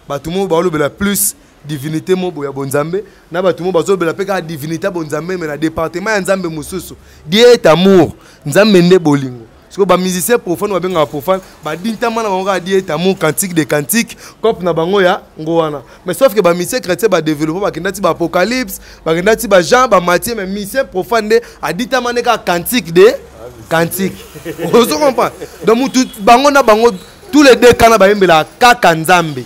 Tout le monde a plus divinité mobo bonzambe. Na tout le monde a plus divinité bonzambe mais na département nzambe mususu. Dieu est amour. Nzambe ne bolingo. parce que ba musicien profane ba benga profane ba dintama na bango adi eta mon cantique de cantique cop na bango ya ngowana mais sauf que ba musicien chrétien ba développer ba kendati ba apocalypse ba kendati ba Jean ba Matthieu mais musicien profane de aditama ne ka cantique de cantique vous comprenez donc tout bango na bango tous les deux kana ba yembela kaka nzambe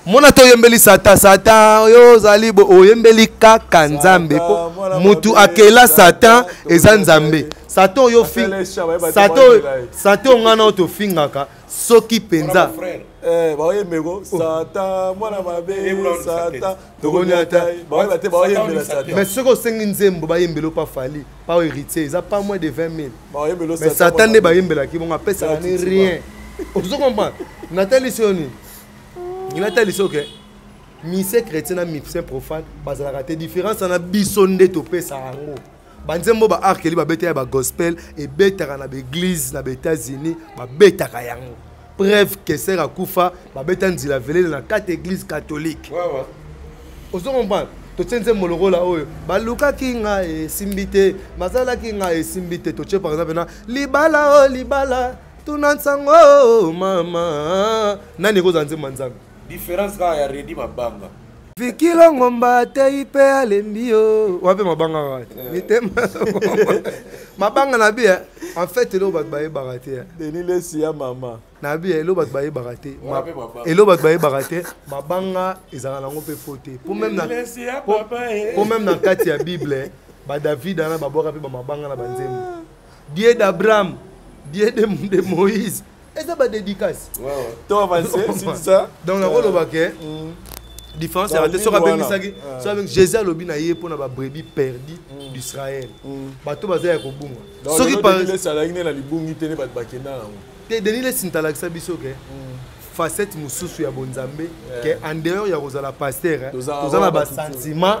mona to yembeli satan yo zalibo oyembeli kaka nzambe po mutu akela satan eza nzambe satan yo fi satan ngana to fingaka soki penza ba oyembego satan mwana mabe satan tokonyata ba oyebate ba oyembela satan mais soko sengi nzembo ba yembelo pa fali pa héritier eza pas moins de 20 000 ba oyembelo satan mais satan ne ba yembela ki bon apesa ni rien vous comprenez Nathalie Sioni il a dit que musicien chrétien et musicien profane bazalaka te différence na bisonde to pesa yango banzembo ba arkeli ba betaka ba gospel et betaka na l'église na États-Unis ba betaka yango preuve que c'est akufa ba betanzi la vele na 4 églises catholiques ouais vous comprenez to tsenze moloro la oyo ba luka kinga e simbite mazala kinga e simbite to che par exemple na libala libala tunansango mama nani ko zanze manzanga différence quand il y a Redi Mabanga. Fikilo ngomba te ipe alembio. Wape mabanga wate. Mitema. Mabanga nabi en fait elo bat baye barate. Denis Lesia mama. Nabi elo bat baye barate. Elo bat baye barate. Mabanga ezanga nango pe faute. Pour même na kati ya Bible, ba David ana ba boka pe ba mabanga na banzembo. Dieu d'Abraham, Dieu de Moïse. Et ça va dédicace. Toi avancer c'est ça. Donc la rôle baké. Différence c'est sur Abel Misaki, sur avec Jésus lobi na yé pour na ba brebis perdu d'Israël. Bato bazaya ko bunga. Ce qui parle ça la ngine na libungi tene ba bakena. Te Denis le sintalaksa biso ke. Facette mususu ya bonzambe que en dehors ya kozala pasteur toza na ba sentiment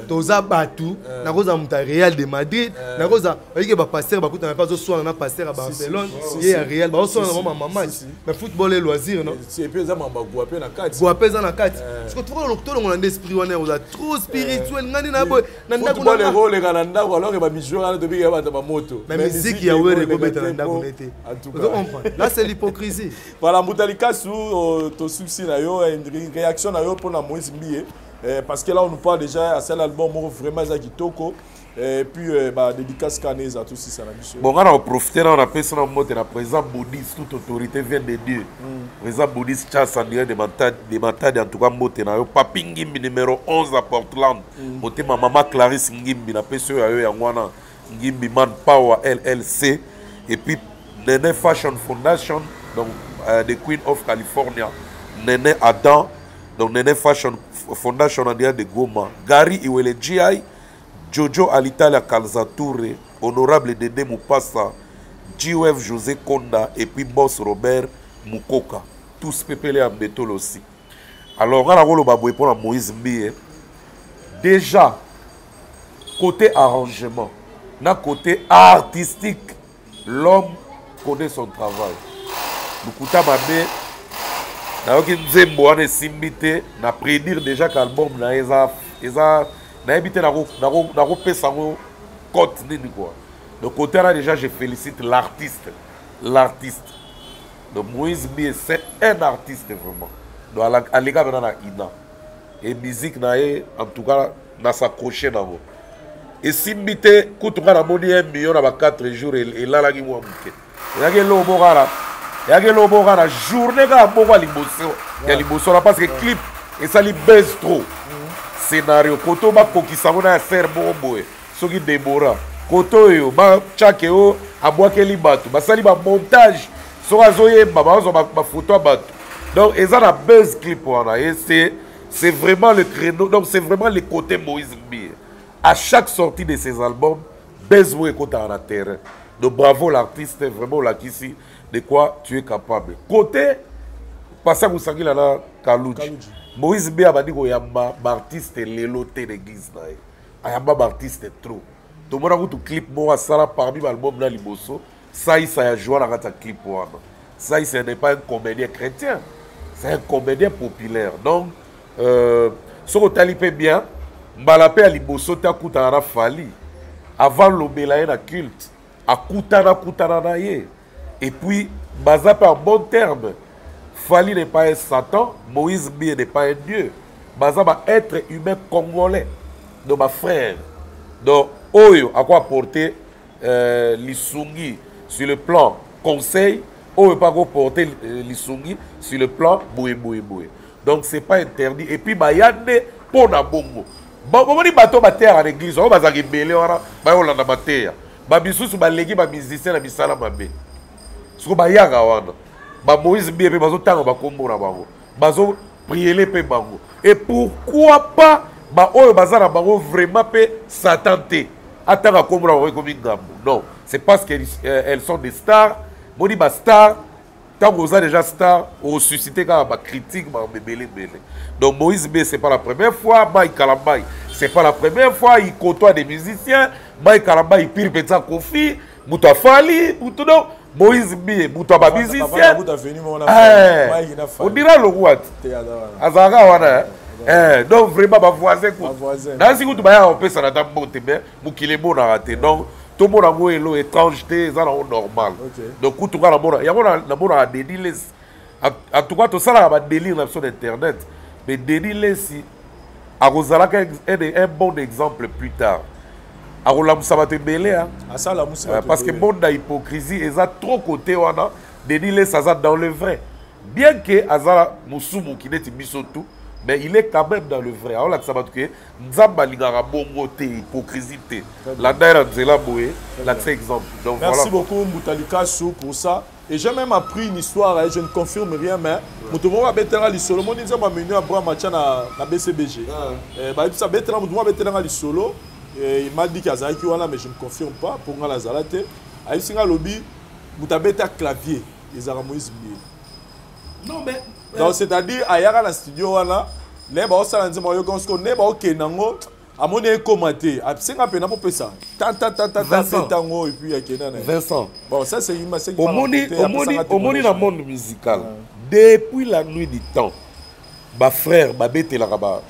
toza batu na koza muta Real de Madrid na koza oyike ba pasteur bakuta na pazo soir na pasteur à Barcelone et à Real ba soir na mama match mais football et loisir non c'est peu za mamba guapé na kati guapé na kati parce que tu vois l'octobre on a l'esprit wana oza trop spirituel ngani na boy na ndako na le rôle kana ndako alors ba bijouer de big ba ba moto mais musique ya were ko beta na ndako nete là c'est l'hypocrisie voilà mutalika sous ton souci na yo une réaction na yo pour la Moïse Mbié parce que là on nous parle déjà à cet album vraiment za kitoko et puis bah dédicace Canesa tout ça la mission bon on a profité on a fait ça en mode la présence bouddhiste toute autorité vient de Dieu présence bouddhiste chasse en direct de matade en tout cas mote na yo papi ngimbi numéro 11 à Portland mote ma maman Clarisse ngimbi na peso ya yo ya ngwana ngimbi man power LLC et puis Nene Fashion Foundation donc the Queen of California, Nene Adam, donc Nene Fashion Foundation en de Goma, Gary Iwele GI, Jojo Alitalia Calzatoure, Honorable Dede Mupasa, GOF José Konda et puis Boss Robert Mukoka, tous pépélés en bétol aussi. Alors, on a le baboué pour la Moïse Mbié. Déjà, côté arrangement, na côté artistique, l'homme connaît son travail. Lukuta Mabe, na yoki nzembo wana esimbite na prédire déjà qu'album na eza na ebite na ko pesa ngo cote nini quoi. Donc côté là déjà je félicite l'artiste. Donc Moïse Mbié c'est un artiste vraiment. Donc alika bana na ina. Et musique na en tout cas na s'accrocher na ngo. Et simbite kutuka na moni 1 million na ba 4 jours et là la ki mo muke. Ya ke lo bokala il y a une journée qui a liboso parce que clip et ça li baisse trop scénario koto ba kokisa mona faire boboe soki Deborah koto yo ba chakeo abwake li batu ba sali ba montage so azoye ba photo batu donc et ça la baisse clip wana et c'est vraiment le créneau donc c'est vraiment le côté Moïse Mbié à chaque sortie de ses albums baisse mo ekota na terrain donc bravo l'artiste vraiment là ici de quoi tu es capable. Côté, passé à Moussangila na Kalouji. Moïse Mbié a dit qu'il y a un artiste l'éloté l'église. Il y a un artiste trop. Tout le monde a vu clip moi ça parmi l'album na liboso. Ça il a joué dans un clip wana. Ça il n'est pas un comédien chrétien. C'est un comédien populaire. Donc ce que tu as bien, Mbalapé à liboso ta kuta na fali. Avant l'obélaye na culte, à kutana na ye. Et puis, baza en bon terme. Fali n'est pas un Satan, Moïse Bié n'est pas un Dieu. Baza va être humain congolais. Donc, ma frère. Donc, Oyo, à quoi apporter l'Issungi sur le plan conseil, Oyo, pas quoi porter l'Issungi sur le plan boué. Donc, ce n'est pas interdit. Et puis, Bayande, pour na bongo. Bon, on dit bateau terre à l'église, on va s'arrêter belé, on va la terre. Babisou, ba légui, ba musicien, la bisala, babé. Ce qu'on va y avoir. Moïse Bié, bazo tango, ba kombo na bango. Bazo prier les pe bango. Et pourquoi pas, oyo bazana bango vraiment pe s'attenter. Attends kombo na bango comme une gambo. Non, c'est parce qu'elles sont des stars. Moi dit ba star. Quand vous êtes déjà star, vous suscitez quand même critique, belé. Donc Moïse B, ce n'est pas la première fois. Mike Kalambay, ce n'est pas la première fois. Il côtoie des musiciens. Mike Kalambay, il pire petit Kofi. Mouta Fali, Moutou Moïse B, Mouta ba musicien. On dira le roi. Azara wana. Donc vraiment, ma voisin. Dans ce cas, on peut s'en attendre bien. Moukile bon a raté. Donc tout le monde a une étrangeté, c'est normal. Donc, tout le monde a des délires. En tout cas, tout ça, il y a des délires sur Internet. Mais des délires, si. Un bon exemple plus tard. Parce que le monde a hypocrisie, et ça trop côté, des délires, ça dans le vrai. Bien que Azala Moussoumou qui n'est pas tout. Mais il est quand même dans le vrai. Alors là, ça va être Nzamba Ligara Bongote, hypocrisie. La Naira Nzela Boé, là, c'est exemple. Donc, merci beaucoup, Moutalika Sou, pour ça. Et j'ai même appris une histoire, je ne confirme rien, mais Moutomo a bétera l'isolo. Mon disant, m'a mené à Bra Matcha na BCBG. Ça bétera, Moutomo a bétera l'isolo. Il m'a dit qu'il y a Zaki Wana, mais je ne confirme pas. Pour moi, la Zalate. A eu un lobby, Moutabeta clavier. Ils ont Moïse Bié. Non, mais. Donc, c'est-à-dire, à Yara, la studio, les gens qui ont dit que nango à mon commenté à 5 peine pour ça tango et puis Vincent bon ça c'est une au monde dans monde musical depuis la nuit du temps ba frère ba betela ba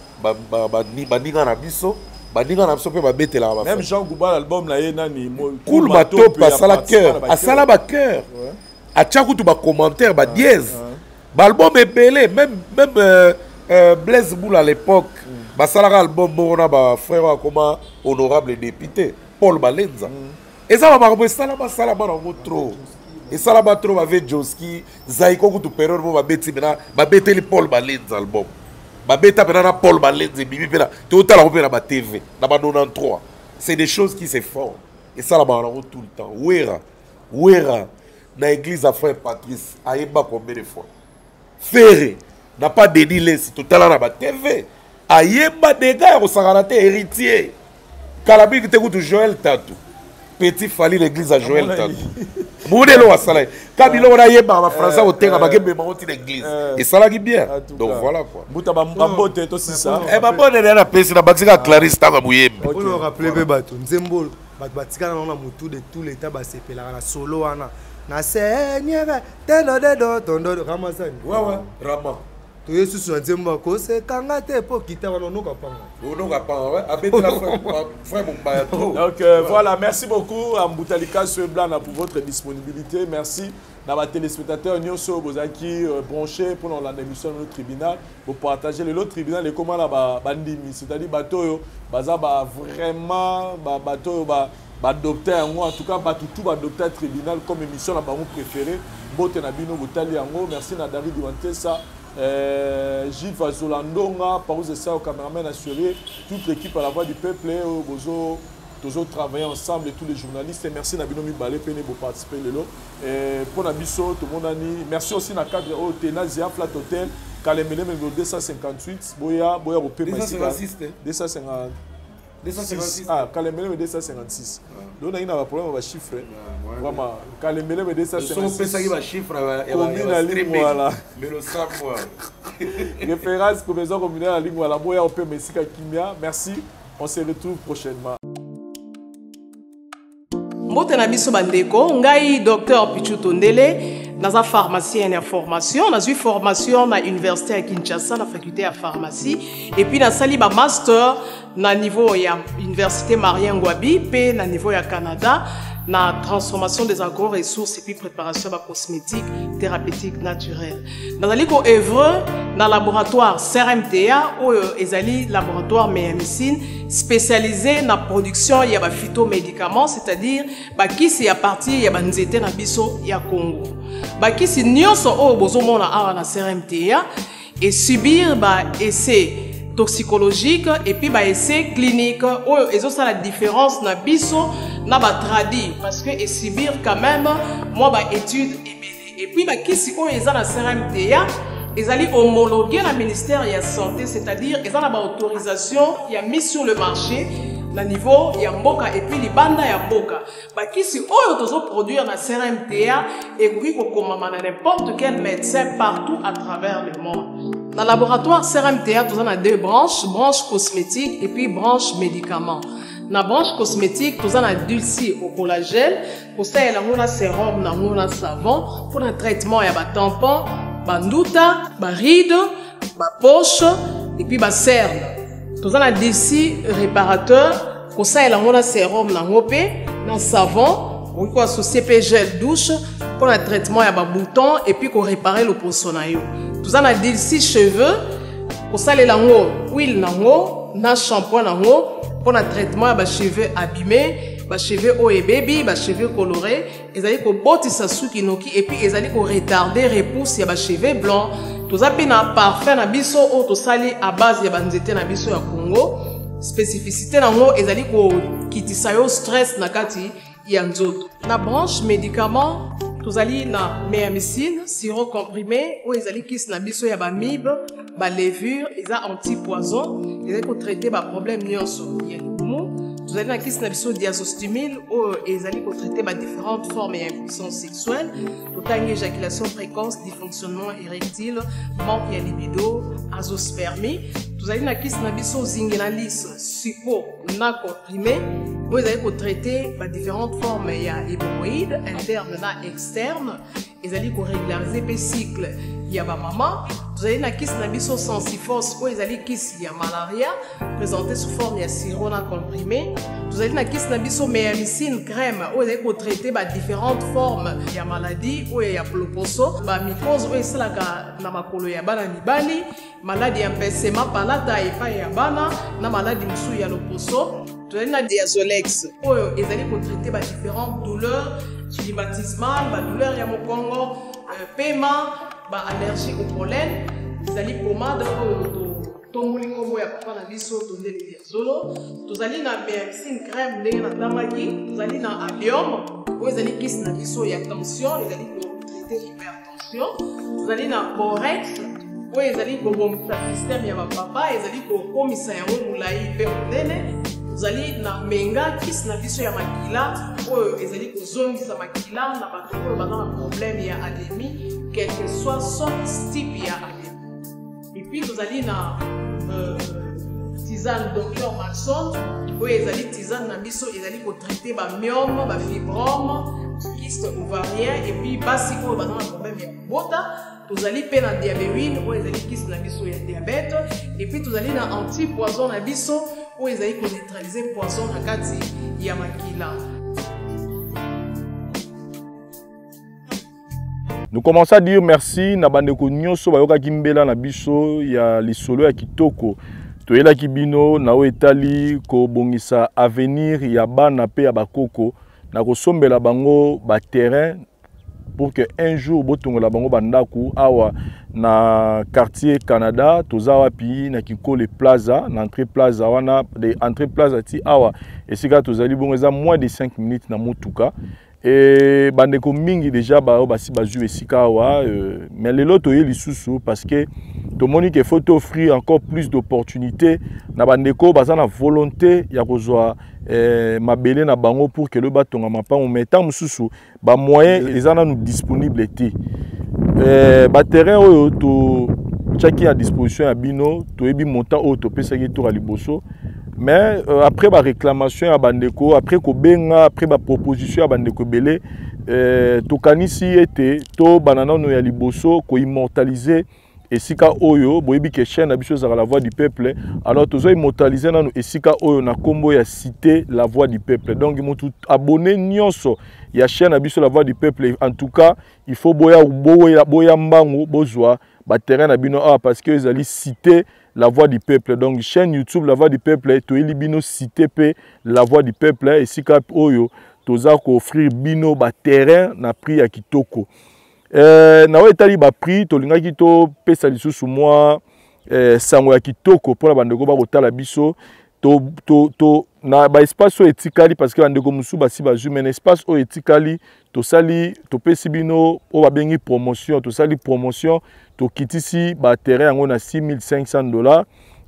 ninga na biso pe ba betela ba même Jean Gouba l'album la yena ni cool bato passe à la cœur à sala ba cœur à chaque tout ba commentaire ba dièse ba album est belé même Blaise Boule à l'époque, Basalara album Morona ba frère comme honorable député Paul Balenza. Et ça va me salama trop. Et ça va trop avec Joski, Zaiko tout période va beti maintenant, ba beti Paul Balenza album. Ba beta maintenant Paul Balenza bibi pena. Tout à l'heure ba TV, na ba 93. C'est des choses qui se font. Et ça là tout le temps. Ouera na église à frère Patrice, aïba combien de fois. Ferré n'a pas dédilé si tout à l'heure na TV. Ayemba des gars au Sagarate héritier. Kalabi qui te Joël Tatou. Petit Fali l'église à Joël Tatou. Moudelo à Salé. Kabilo na yemba ma français au tenga bagebe monti l'église. Et ça là qui bien. Donc voilà quoi. Buta bambote to si ça. Eh bambote na pesi na baxika Clarisse tanga muyemba. On le rappeler be bato. Nzembo batika na mutu de tout l'état ba sepela na solo wana. Na Seigneur tendo tondo Ramazani. Ouais Rama. Tu es sur un Nzembo ko se kanga te po kita wana no kapanga. No kapanga ouais. Abete la frère Mumba trop. Donc voilà, merci beaucoup à Moutalika Sueblan pour votre disponibilité. Merci à nos téléspectateurs Nyonso Bozaki branchés pour l'émission de notre tribunal pour partager le tribunal et comment la bandimi, c'est-à-dire bateau baza vraiment bateau adopter en tout cas tout adopter tribunal comme émission la baron préférée. Bote na bino botali yango. Merci na David Wantesa. Gilles Vazolandonga, Parouze Essa au caméraman assuré, toute l'équipe à la voix du peuple, Bozo, tous autres travaillent ensemble et tous les journalistes. Et merci Nabino Mibale Pene pour participer lelo. Pour Nabiso, tout le monde a dit. Merci aussi na cadre au Tenazia Flat Hotel, Kalemele Mengo 258, Boya au P. 256. Ah, Kalemele 256. Donc, il y a un problème avec les chiffres. Vraiment, Kalemele 256. Il y a un chiffre. Mais le savoir. Référence pour maison communale à la ligne Wala Boya au P. Messika Kimia. Merci. On se retrouve prochainement. Mbote na biso bandeko, ngai docteur Pichu Tondele, naza pharmacien en formation, naza formation na université à Kinshasa na faculté à pharmacie et puis na sali ba master na niveau ya université Marien Ngouabi pe na niveau ya Canada la transformation des agro-ressources et puis préparation de cosmétiques thérapeutiques naturelles. Nous allons œuvrer dans le laboratoire CRMTA ou ezali laboratoire médecine spécialisé dans la production de phytomédicaments, c'est-à-dire qui c'est à partir de nzete na biso ya Congo. Qui c'est nyonso o bozomona awa na CRMTA et subir essai toxicologique et puis essai clinique ou ça la différence na biso na tradi parce que et subir quand même moi étude et puis qui c'est o eza na CRMTA ils allaient homologuer le ministère de la Santé, c'est-à-dire ils ont l'autorisation qui a mis sur le marché le niveau de Mboka et puis les bandes de Mboka. Qui si on produire la CRMTA et puis qu'on n'importe quel médecin partout à travers le monde. Dans le laboratoire CRMTA, nous avons deux branches, branche cosmétique et puis branche médicaments. Dans la branche cosmétique, nous avons un dulci au collagène, pour ça il y a un sérum, un savon, pour un traitement il y a un tampon, banduta, baride, poche et puis cerne. Nous avons un dulci réparateur, pour ça il y a un sérum, un savon, on peut associer gel douche pour un traitement il y a un bouton et puis pour réparer le poisson. Nous avons un dulci cheveux, pour ça il y a un huile, un shampoing, pour un traitement de cheveux abîmés, de cheveux haut et baby, de cheveux colorés, ils allaient ko botisa suki noki et puis ils allaient ko retarder repousse ya ba cheveux blancs. Tous appels na parfum na biso ou to sali à base ya banzete na biso ya Congo. Spécificité na ngo ils allaient ko kitisa yo stress na kati ya nzoto. Na branche médicaments, tous allés na méamycine, sirop comprimé ou ils allaient kis na biso ya ba mib, ba levure, ils a anti-poison, ils allaient ko traiter ba problème nyonso. Vous allez dans la question diazostimule où ils allaient traiter différentes formes d'impuissance sexuelle, autant éjaculation précoce, dysfonctionnement érectile, manque de libido, azospermie. Vous allez dans la question zingenalis, suppo, na comprimé, où ils allaient traiter différentes formes d'hémorroïdes, internes et externes. Ils allaient régulariser le cycle. Il y a maman. Vous allez dans la question sensifos, où ils allaient il y a malaria, présenté sous forme de sirop comprimé. Vous allez dans la question méamycine crème, où ils allaient traiter différentes formes de maladies, où il y a ploposo, mycose, où il y a makolo ya bana mibali, maladie empêchement palata et pas ya bana, na maladie msou ya loposo. Vous allez dans la diazolex, où ils allaient traiter différentes douleurs climatismales, douleurs ya mokongo, paiement, allergie au pollen, vous allez pommade tomolingo boya papa na biso tondele diazolo, vous allez na médecine crème ndenge na tamaki, vous allez na allium, vous allez kis na biso ya tension, vous allez traiter hypertension, vous allez na borex, vous allez kobomisa système ya papa, vous allez komisa yango mulai pe monene. Vous allez na menga kis na biso ya makila ou vous allez kozongisa makila na bato oyo baza na problème ya anémie quel que soit son type ya anémie. Et puis vous allez na tisane docteur Maxon ou vous allez tisane na biso vous allez traiter ba myome, ba fibrome, kyste ovarien et puis basi oyo baza na problème ya bota. Vous allez payer na diabétique ou vous allez kis na biso ya diabète et puis vous allez na anti-poison na biso où ils allaient neutraliser le poison dans kati ya makila. Nous commençons à dire merci na bandeko nyonso bayoka kimbela na biso ya lisolo ya kitoko. Toyela kibino na etali ko bongisa avenir ya bana pe ya bakoko na kosombela bango ba terrain pour que un jour botongola bango bandaku awa na quartier Canada tozawa pi na Kikole Plaza na entrée plaza wana de entrée plaza ti awa esika tozali bongo eza moins de 5 minutes na mutuka et bandeko mingi déjà ba basi bazu esika awa mais lelo toye lisusu parce que tomoni que faut offrir encore plus d'opportunités na bandeko baza na volonté ya kozwa mabele na bango pour que le batonga mapango metan mususu ba moyen ezana nous disponible té ba terrain oyo to chaki à disposition ya bino to ebi montant oyo to pesa ki to liboso mais après ba réclamation ya bandeko après ko benga après ba proposition ya bandeko belé to kanisi été to banana no ya liboso ko immortaliser esika oyo boyebi ke chaîne na biso za la voix du peuple alors tozo immortaliser nanu esika oyo na kombo ya cité la voix du peuple donc mutu abonné nyonso ya chaîne na biso la voix du peuple en tout cas il faut boya mbangu bozwa ba terrain na bino parce que ezali cité la voix du peuple donc chaîne YouTube la voix du peuple to elibino cité pe la voix du peuple esika oyo toza ko offrir bino ba terrain na prix ya kitoko na etali ba prix to lingaki to pesa lisusu moi sango ya kitoko pona bandeko ba kotala biso to na ba espace etikali parce que bandeko musu basi ba jume espace o etikali to sali to pesi bino o ba bengi promotion to sali promotion to kitisi ba terrain yango na $6,500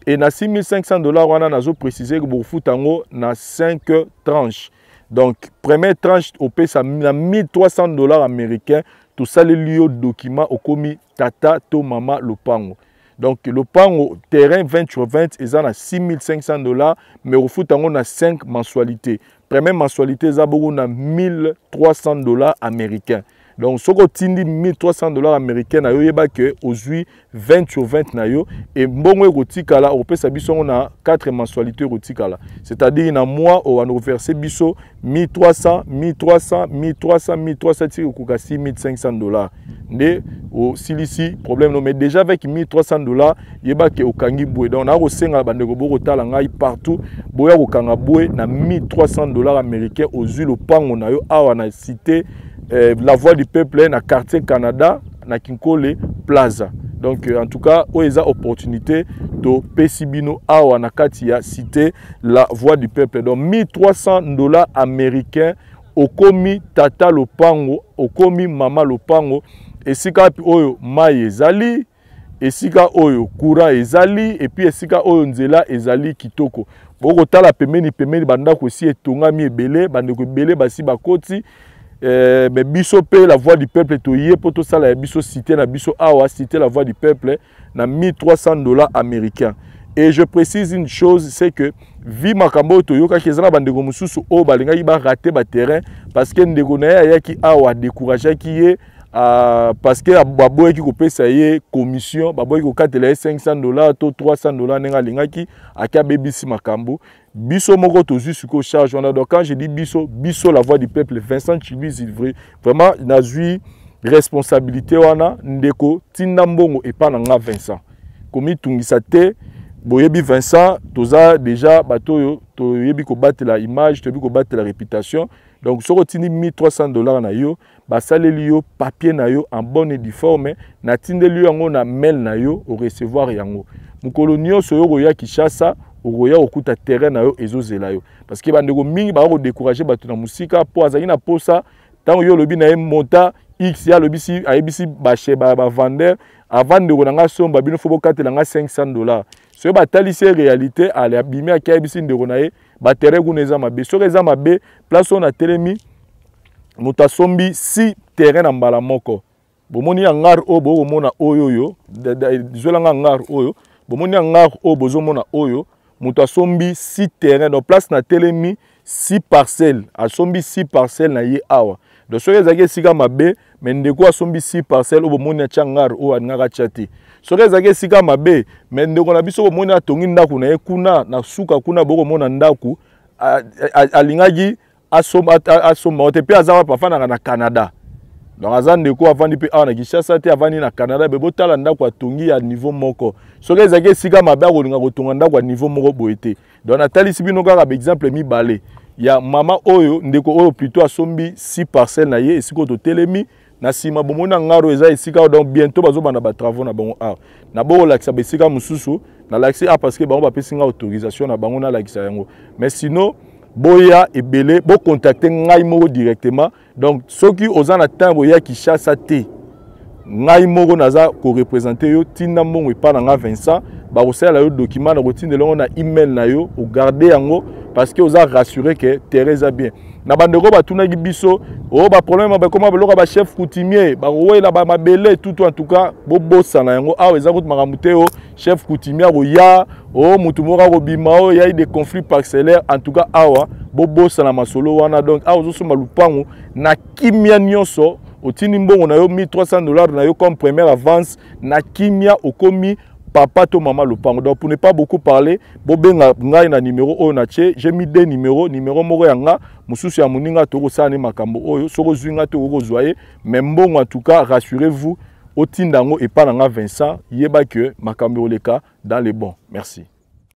et na $6,500 wana nazo préciser que bo futango na 5 tranches. Donc première tranche au pesa na $1,300 américains to sali liyo document au komi tata to mama lopango. Donc le pango terrain 20/20 ils en a $6,500 mais au foot on a 5 mensualités. Première mensualité ça beaucoup na $1,300 américains. Donc ce que tindi $1,300 américains na yo yeba que aujourd'hui 20/20 na yo et mbongo rotikala au pesa biso on a 4 mensualités rotikala. C'est-à-dire na mois on va verser biso $1,300 tiko kuka $6,500. Né au silisi problème non mais déjà avec $1,300 yeba que au kangi boué donc na rosenga bandeko boko tala ngai partout boya ko kanga boué na $1,300 américains aux huiles au pango na yo awa na cité la voix du peuple na quartier Canada na Kinkole Plaza. Donc en tout cas oeza opportunité de pesibino awa na kati ya cité la voix du peuple donc $1,300 américains au komi tata lopango au komi mama lopango esika oyo mai ezali esika oyo courant ezali et puis esika oyo nzela ezali kitoko boko tala pemeni bandako si etongami ebele bandeko ebele basi bakoti mais biso pe la voix du peuple to yé poto sala ya biso cité na biso awa cité la voix du peuple na $1,300 américains. Et je précise une chose, c'est que vi makambo to yoka kezana bandeko mususu o balinga ba rater ba terrain parce que ndeko na ya ki awa décourager ki ye parce que baboye ki ko pesa ye commission baboye ko katela $500 to $300 nenga lingaki aka bebisi makambo biso moko to juste ko charge on a donc quand je dis biso la voix du peuple Vincent Chiluizi vraiment nazui responsabilité wana ndeko tinda mbongo epa na nga Vincent komi tungisa te boyebi Vincent toza déjà bato to yebi ko battre la image to yebi ko battre la réputation donc soko tindi $1,300 na yo basaleli yo papier na yo en bonne et due forme na tindeli yango na mail na yo au recevoir yango mukolo nyonso yo ya Kinshasa oya okuta terrain na yo ezozela yo parce que bandeko mingi ba ko décourager bato na musika po azali na posa tango yo lobi na ye monta X ya lobisi ayebisi ba vendeur avant de konanga somba bino fo bokatela nga $500 so ba talisi réalité ale abimi akayebisi ndeko na ye ba terrain kuneza mabe so reza mabe place on a telemi mutasombi 6 terrain na mbala moko bomoni ya ngar o bo mona oyoyo zwelanga ngar oyo bomoni ya ngar o bozo mona oyo mutasombi 6 terrain donc place na telemi 6 parcelles asombi 6 parcelles na ye awa donc so ezaki sika mabe mais ndeko asombi 6 parcelles o bomoni ya changar o angaka chati so ezaki sika mabe mais ndeko na biso bomoni atongi ndaku na ye kuna na suka kuna boko mona ndaku alingaki asomba te pe azaba pafana na Canada donc azan ndeko avandi pe awa na Kinshasa te avandi na Canada be botala ndaku atongi ya niveau moko so ezaki sika mabe akolinga kotonga ndaku ya niveau moko boete donc natalisi bino kaka ba exemple mibale ya mama oyo ndeko oyo plutôt asombi 6 parcelles na ye esiko to telemi na sima bomona ngaro eza esika donc bientôt bazobana ba travaux na bango a na bo lakisa besika mususu na lakisa parce que bango ba pesinga autorisation na bango na lakisa yango mais sinon boya ebele bo contacter ngai moko directement donc soki ozana temps ya Kinshasa te ngai moko naza ko représenter yo tinda mbongo epa na nga Vincent ba kosala yo document na kotindela na email na yo o garder yango parce que oza rassurer que Teresa bien na bandeko batunaki biso o ba problème ba comment beloka ba chef coutumier ba roela ba mabele tout en tout cas bo bossa na yango awa eza kuti makamute o chef coutumier ro ya o mutu moko ko bima o ya des conflits parcellaires en tout cas awa bo bossa na masolo wana donc awa zo soma lupango na kimia nyonso otini mbongo na yo $1300 na yo comme première avance na kimia okomi papa to maman lopango. Donc pour ne pas beaucoup parler, bobenga ngai na numéro oyo na che, j'ai mis deux numéros, numéro moko yanga mususu ya muninga to sane makambo oyo soko zwinga to ko zoyer, mais mbongo en tout cas rassurez-vous otindango et pas nga Vincent yeba que makambo oleka dans les bons. Merci.